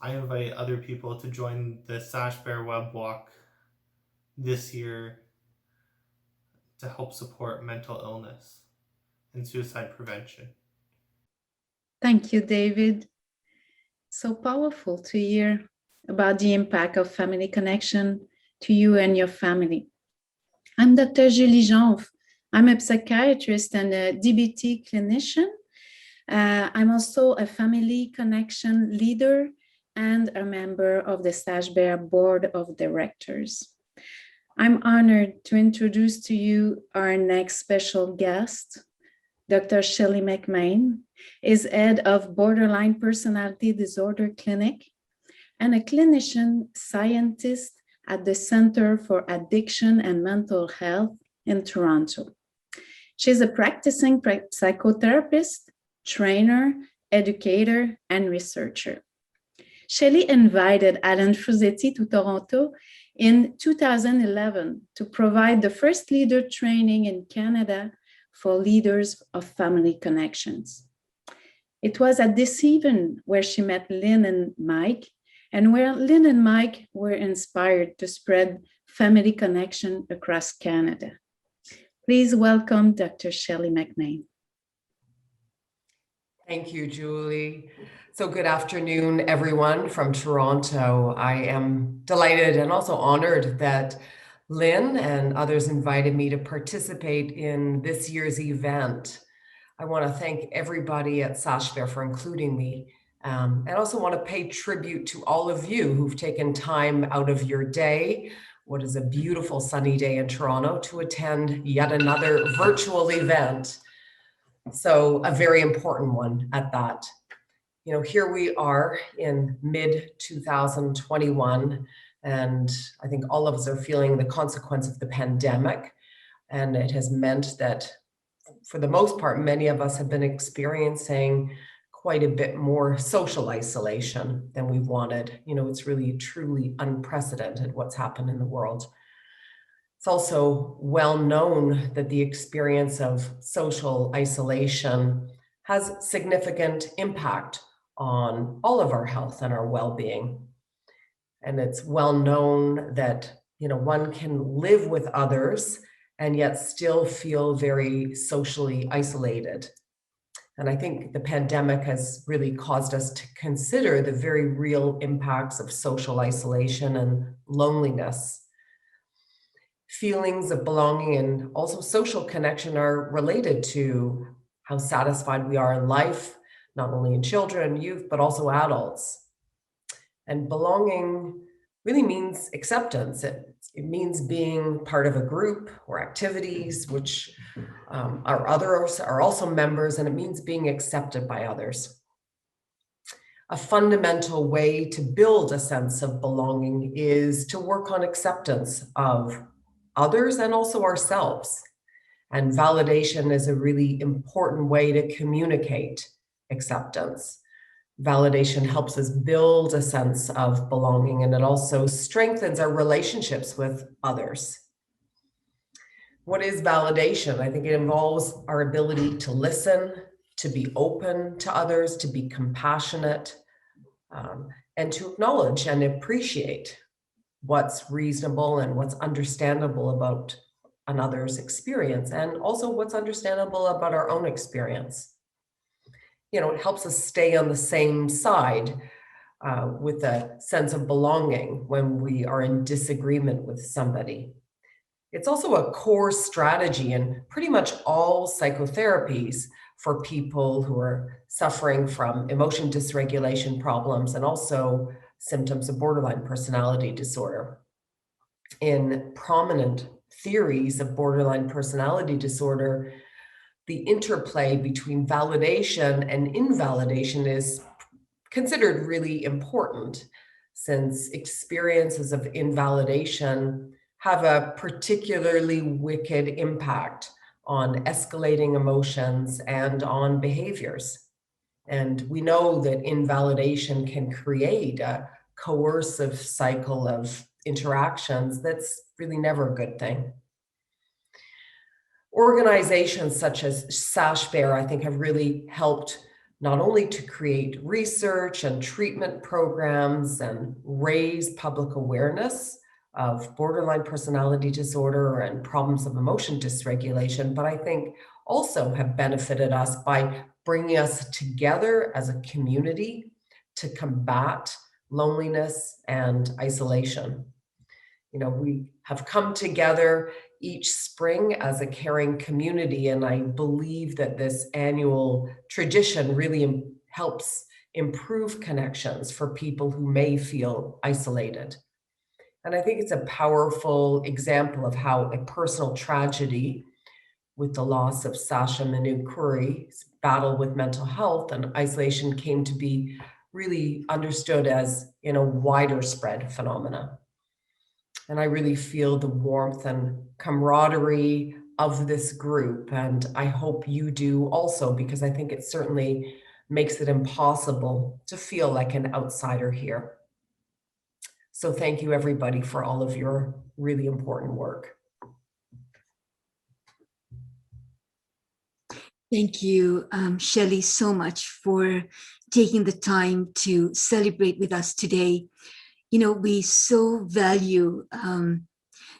I invite other people to join the Sashbear Web Walk this year to help support mental illness and suicide prevention. Thank you, David. So powerful to hear about the impact of family connection to you and your family. I'm Dr. Julie Jonf. I'm a psychiatrist and a DBT clinician. I'm also a family connection leader and a member of the Sashbear Board of Directors. I'm honored to introduce to you our next special guest, Dr. Shelly McMain is head of Borderline Personality Disorder Clinic and a clinician scientist at the Center for Addiction and Mental Health in Toronto. She's a practicing psychotherapist, trainer, educator, and researcher. Shelly invited Alan Fruzzetti to Toronto in 2011 to provide the first leader training in Canada for leaders of family connections. It was at this event where she met Lynn and Mike, and where Lynn and Mike were inspired to spread family connection across Canada. Please welcome Dr. Shelly McMain. Thank you, Julie. So good afternoon, everyone from Toronto. I am delighted and also honored that Lynn and others invited me to participate in this year's event. I want to thank everybody at Sashbear for including me. And also want to pay tribute to all of you who've taken time out of your day, what is a beautiful sunny day in Toronto, to attend yet another virtual event. So a very important one at that. You know, here we are in mid-2021, and I think all of us are feeling the consequence of the pandemic. And it has meant that, for the most part, many of us have been experiencing quite a bit more social isolation than we wanted. You know, it's really truly unprecedented what's happened in the world. It's also well known that the experience of social isolation has significant impact on all of our health and our well-being. And it's well known that, you know, one can live with others and yet still feel very socially isolated. And I think the pandemic has really caused us to consider the very real impacts of social isolation and loneliness. Feelings of belonging and also social connection are related to how satisfied we are in life, not only in children and youth, but also adults. And belonging really means acceptance. It means being part of a group or activities, which our others are also members, and it means being accepted by others. A fundamental way to build a sense of belonging is to work on acceptance of others and also ourselves. And validation is a really important way to communicate acceptance. Validation helps us build a sense of belonging, and it also strengthens our relationships with others. What is validation? I think it involves our ability to listen, to be open to others, to be compassionate, and to acknowledge and appreciate what's reasonable and what's understandable about another's experience, and also what's understandable about our own experience. You know, it helps us stay on the same side with a sense of belonging when we are in disagreement with somebody. It's also a core strategy in pretty much all psychotherapies for people who are suffering from emotion dysregulation problems and also symptoms of borderline personality disorder. In prominent theories of borderline personality disorder, the interplay between validation and invalidation is considered really important, since experiences of invalidation have a particularly wicked impact on escalating emotions and on behaviors. And we know that invalidation can create a coercive cycle of interactions that's really never a good thing. Organizations such as Sashbear, I think, have really helped not only to create research and treatment programs and raise public awareness of borderline personality disorder and problems of emotion dysregulation, but I think also have benefited us by bringing us together as a community to combat loneliness and isolation. You know, we have come together each spring as a caring community, and I believe that this annual tradition really helps improve connections for people who may feel isolated. And I think it's a powerful example of how a personal tragedy with the loss of Sasha Manu Courey's battle with mental health and isolation came to be really understood as, you know, wider spread phenomena. And I really feel the warmth and camaraderie of this group. And I hope you do also, because I think it certainly makes it impossible to feel like an outsider here. So thank you, everybody, for all of your really important work. Thank you, Shelly, so much for taking the time to celebrate with us today. You know, we so value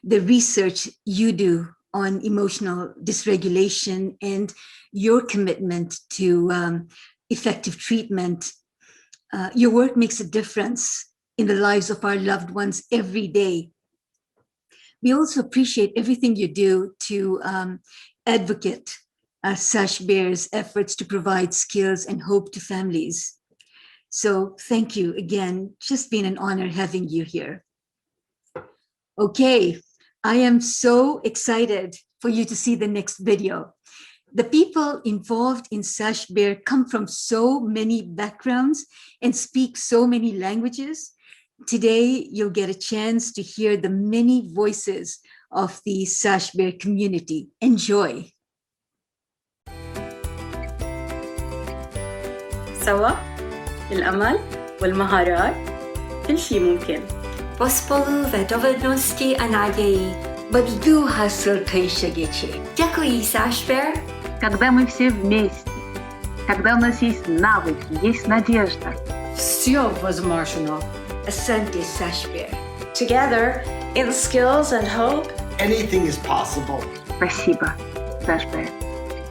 the research you do on emotional dysregulation and your commitment to effective treatment. Your work makes a difference in the lives of our loved ones every day. We also appreciate everything you do to advocate Sashbear's efforts to provide skills and hope to families. So thank you again. Just been an honor having you here. Okay, I am so excited for you to see the next video. The people involved in Sashbear come from so many backgrounds and speak so many languages. Today, you'll get a chance to hear the many voices of the Sashbear community. Enjoy. سوا الأمل والمهارات كل شي ممكن. Spolu ve dovednosti a naději budu hasil тайшагечи. Děkuji, Sashbear. Когда мы все вместе, когда у нас есть навыки, есть надежда. Все возможно. Asante, Sashbear. Together, in skills and hope, anything is possible. Спасибо, Sashbear.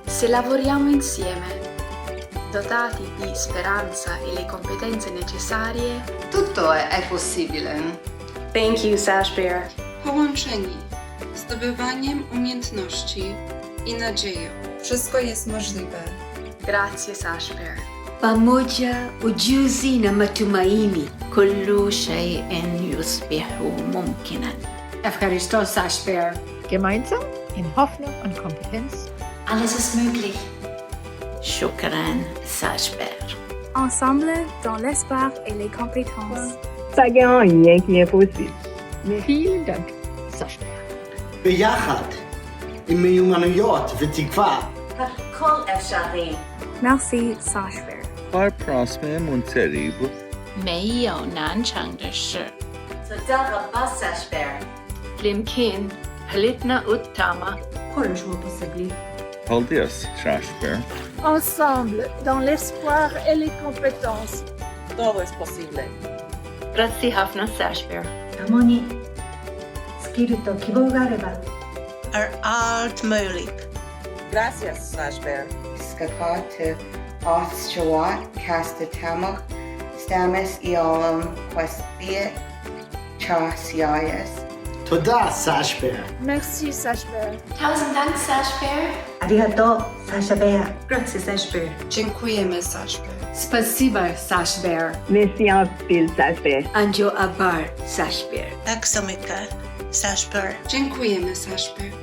Se lavoriamo insieme, dotati di speranza e le competenze necessarie, tutto è possibile. Thank you, Sashbear. Połączeni zdobywaniem umiejętności i nadzieją. Wszystko jest możliwe. Grazie, Sashbear. Pamoja ujuzi na matumaini. Kullu shay'in yusbihu mumkinan. Ευχαριστώ, Sashbear. Gemeinsam in Hoffnung und Kompetenz. Alles ist möglich. Shukran, Sashbear. Ensemble, dans l'espoir et les compétences. Vielen Dank, Sashbear. ביחד, עם מיומנויות ותקווה. הכל אפשרי. Merci, Sashbear. 而 prosper Monterribo. 没有难成的事. תודה רבה, Sashbear. يمكن حالتنا قدامة. كل شيء possible. Paldies, Sashbear. Ensemble, dans l'espoir et les compétences. Todo es posible. Grazie ħafna, Sashbear. 共にスキルと希望があれば allt möjligt. Gracias, Sashbear. Skakat Sarwat Casta Tamuk Stamis Eolum Quespiet Chas Yayas. Toda, Sashbear. Merci, Sashbear. Tausend Dank, Sashbear. Arigato, Sashbear. Grazie, Sashbear. Dziękujemy, Sashbear. Спасибо, Sashbear. Merci en pile, Sashbear. Anjo abar, Sashbear. Tak so mycket, Sashbear. Dziękujemy, Sashbear.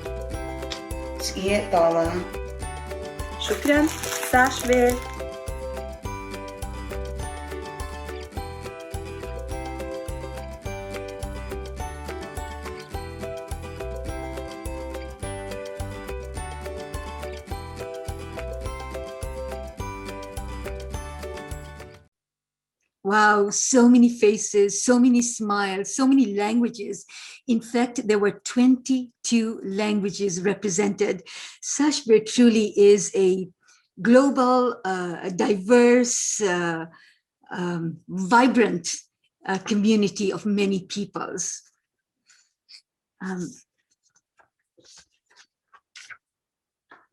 Skiet Dala. Shukran, Sashbear. Wow, so many faces, so many smiles, so many languages. In fact, there were 22 languages represented. Sashbear truly is a global, diverse, vibrant community of many peoples.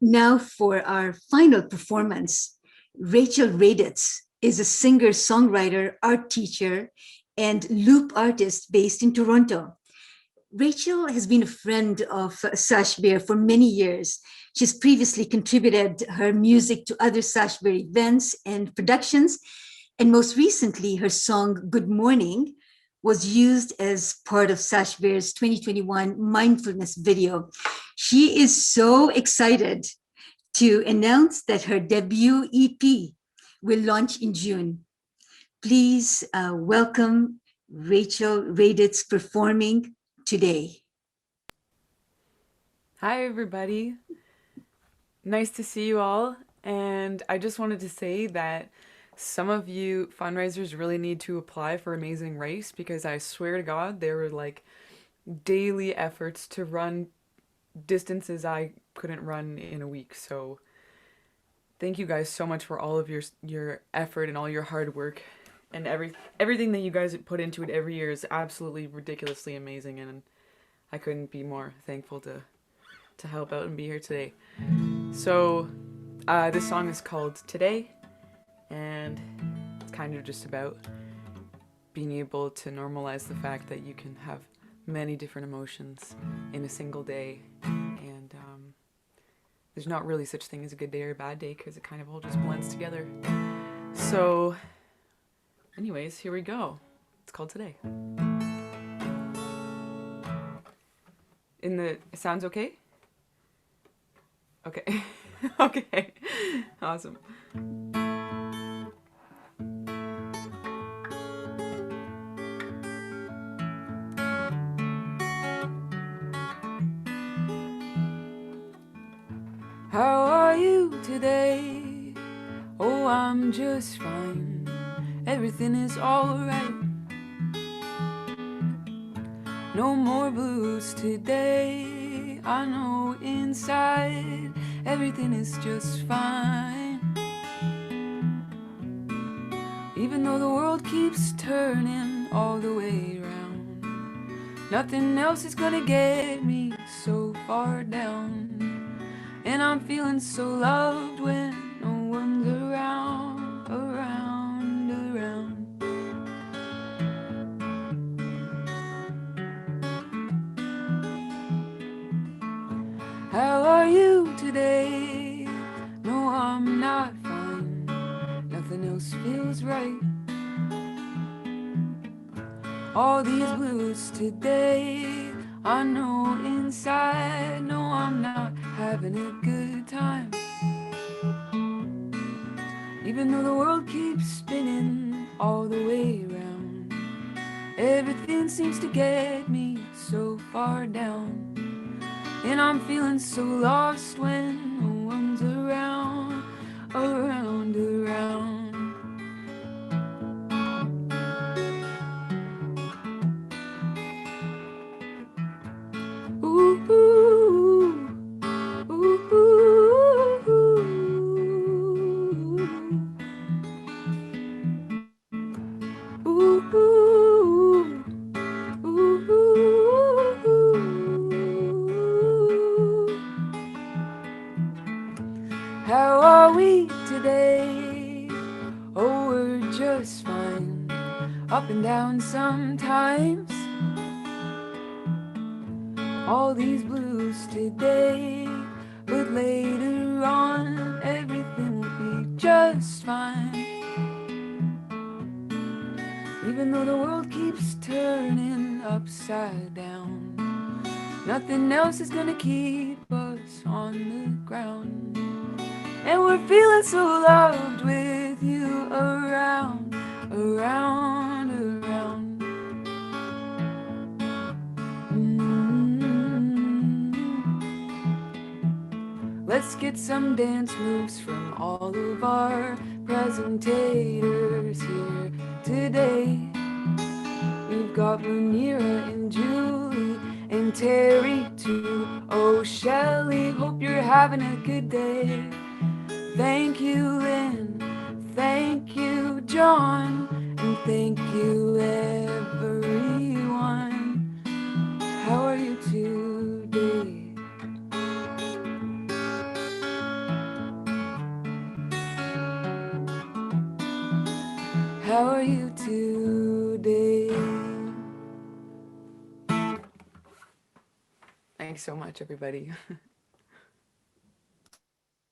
Now for our final performance, Rachel Raditz is a singer, songwriter, art teacher, and loop artist based in Toronto. Rachel has been a friend of Sashbear for many years. She's previously contributed her music to other Sashbear events and productions, and most recently, her song Good Morning was used as part of Sashbear's 2021 mindfulness video. She is so excited to announce that her debut EP will launch in June. Please welcome Rachel Raditz performing today. Hi, everybody. Nice to see you all. And I just wanted to say that some of you fundraisers really need to apply for Amazing Race, because I swear to God, there were like daily efforts to run distances I couldn't run in a week. So thank you guys so much for all of your effort and all your hard work, and everything that you guys put into it every year is absolutely ridiculously amazing, and I couldn't be more thankful to help out and be here today. So this song is called Today, and it's kind of just about being able to normalize the fact that you can have many different emotions in a single day, and there's not really such thing as a good day or a bad day, because it kind of all just blends together. So anyways, here we go. It's called Today. It sounds okay? Okay. Okay. Awesome. How are you today? Oh, I'm just fine. Everything is alright. No more blues today. I know inside everything is just fine. Even though the world keeps turning all the way around, nothing else is gonna get me so far down. And I'm feeling so loved when no one's around, around, around. How are you today? No, I'm not fine. Nothing else feels right. All these blues today, I know inside, no, I'm not having a good time. Even though the world keeps spinning all the way around, everything seems to get me so far down. And I'm feeling so lost when no one's around, around, around. How are we today? Oh, we're just fine. Up and down sometimes. all these blues today, but later on everything will be just fine. Even though the world keeps turning upside down, nothing else is gonna keep us on the ground. And we're feeling so loved with you around, around, around. Let's get some dance moves from all of our presentators here today. We've got Munira and Julie and Terry too. Oh, Shelly, hope you're having a good day. Thank you, Lynn. Thank you, John. And thank you, everyone. How are you today? How are you today? Thanks so much, everybody.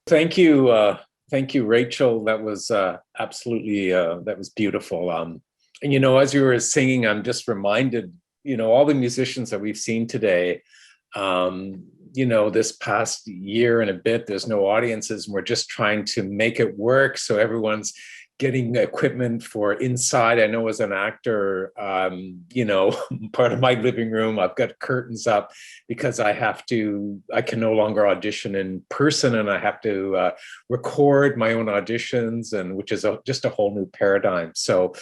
Thank you, Rachel. That was absolutely that was beautiful. And you know, as you were singing, I'm just reminded, you know, all the musicians that we've seen today. You know, this past year and a bit, there's no audiences, and we're just trying to make it work. So everyone's getting equipment for inside. I know as an actor, you know, part of my living room, I've got curtains up because I can no longer audition in person, and I have to record my own auditions, and which is just a whole new paradigm. So,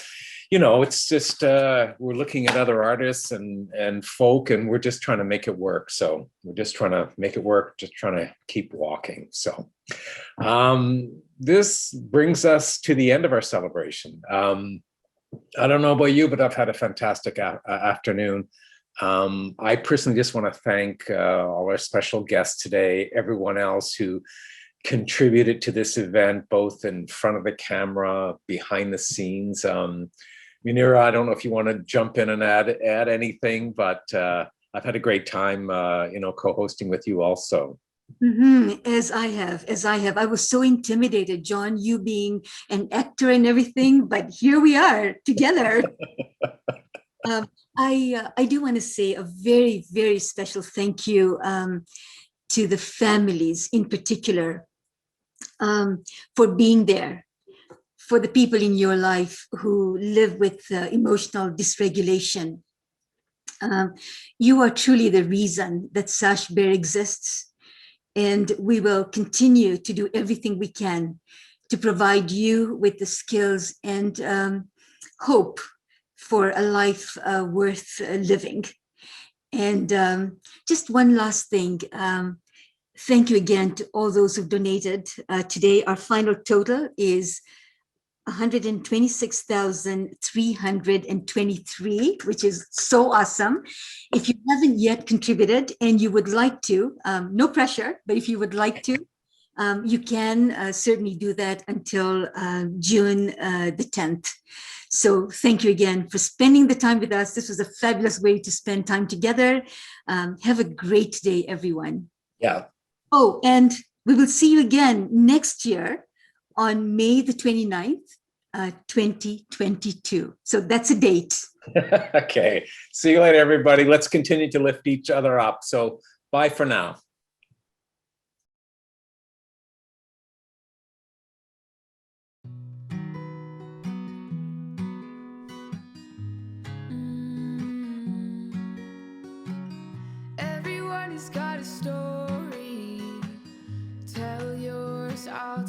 you know, it's just, we're looking at other artists and folk, and we're just trying to make it work. So we're just trying to make it work, just trying to keep walking. So this brings us to the end of our celebration. I don't know about you, but I've had a fantastic afternoon. I personally just want to thank all our special guests today, everyone else who contributed to this event, both in front of the camera, behind the scenes. Munira, I don't know if you want to jump in and add anything, but I've had a great time, you know, co-hosting with you also. As I have. I was so intimidated, John, you being an actor and everything, but here we are together. I do want to say a very, very special thank you to the families in particular for being there, for the people in your life who live with emotional dysregulation. You are truly the reason that Sashbear exists. And we will continue to do everything we can to provide you with the skills and hope for a life worth living. And just one last thing. Thank you again to all those who donated. Today, our final total is $126,323, which is so awesome. If you haven't yet contributed and you would like to, no pressure, but if you would like to, you can certainly do that until June the 10th. So thank you again for spending the time with us. This was a fabulous way to spend time together. Have a great day, everyone. Yeah. Oh, and we will see you again next year on May the 29th, 2022. So that's a date. Okay. See you later, everybody. Let's continue to lift each other up. So bye for now. Everyone has got a story. Tell yours, I'll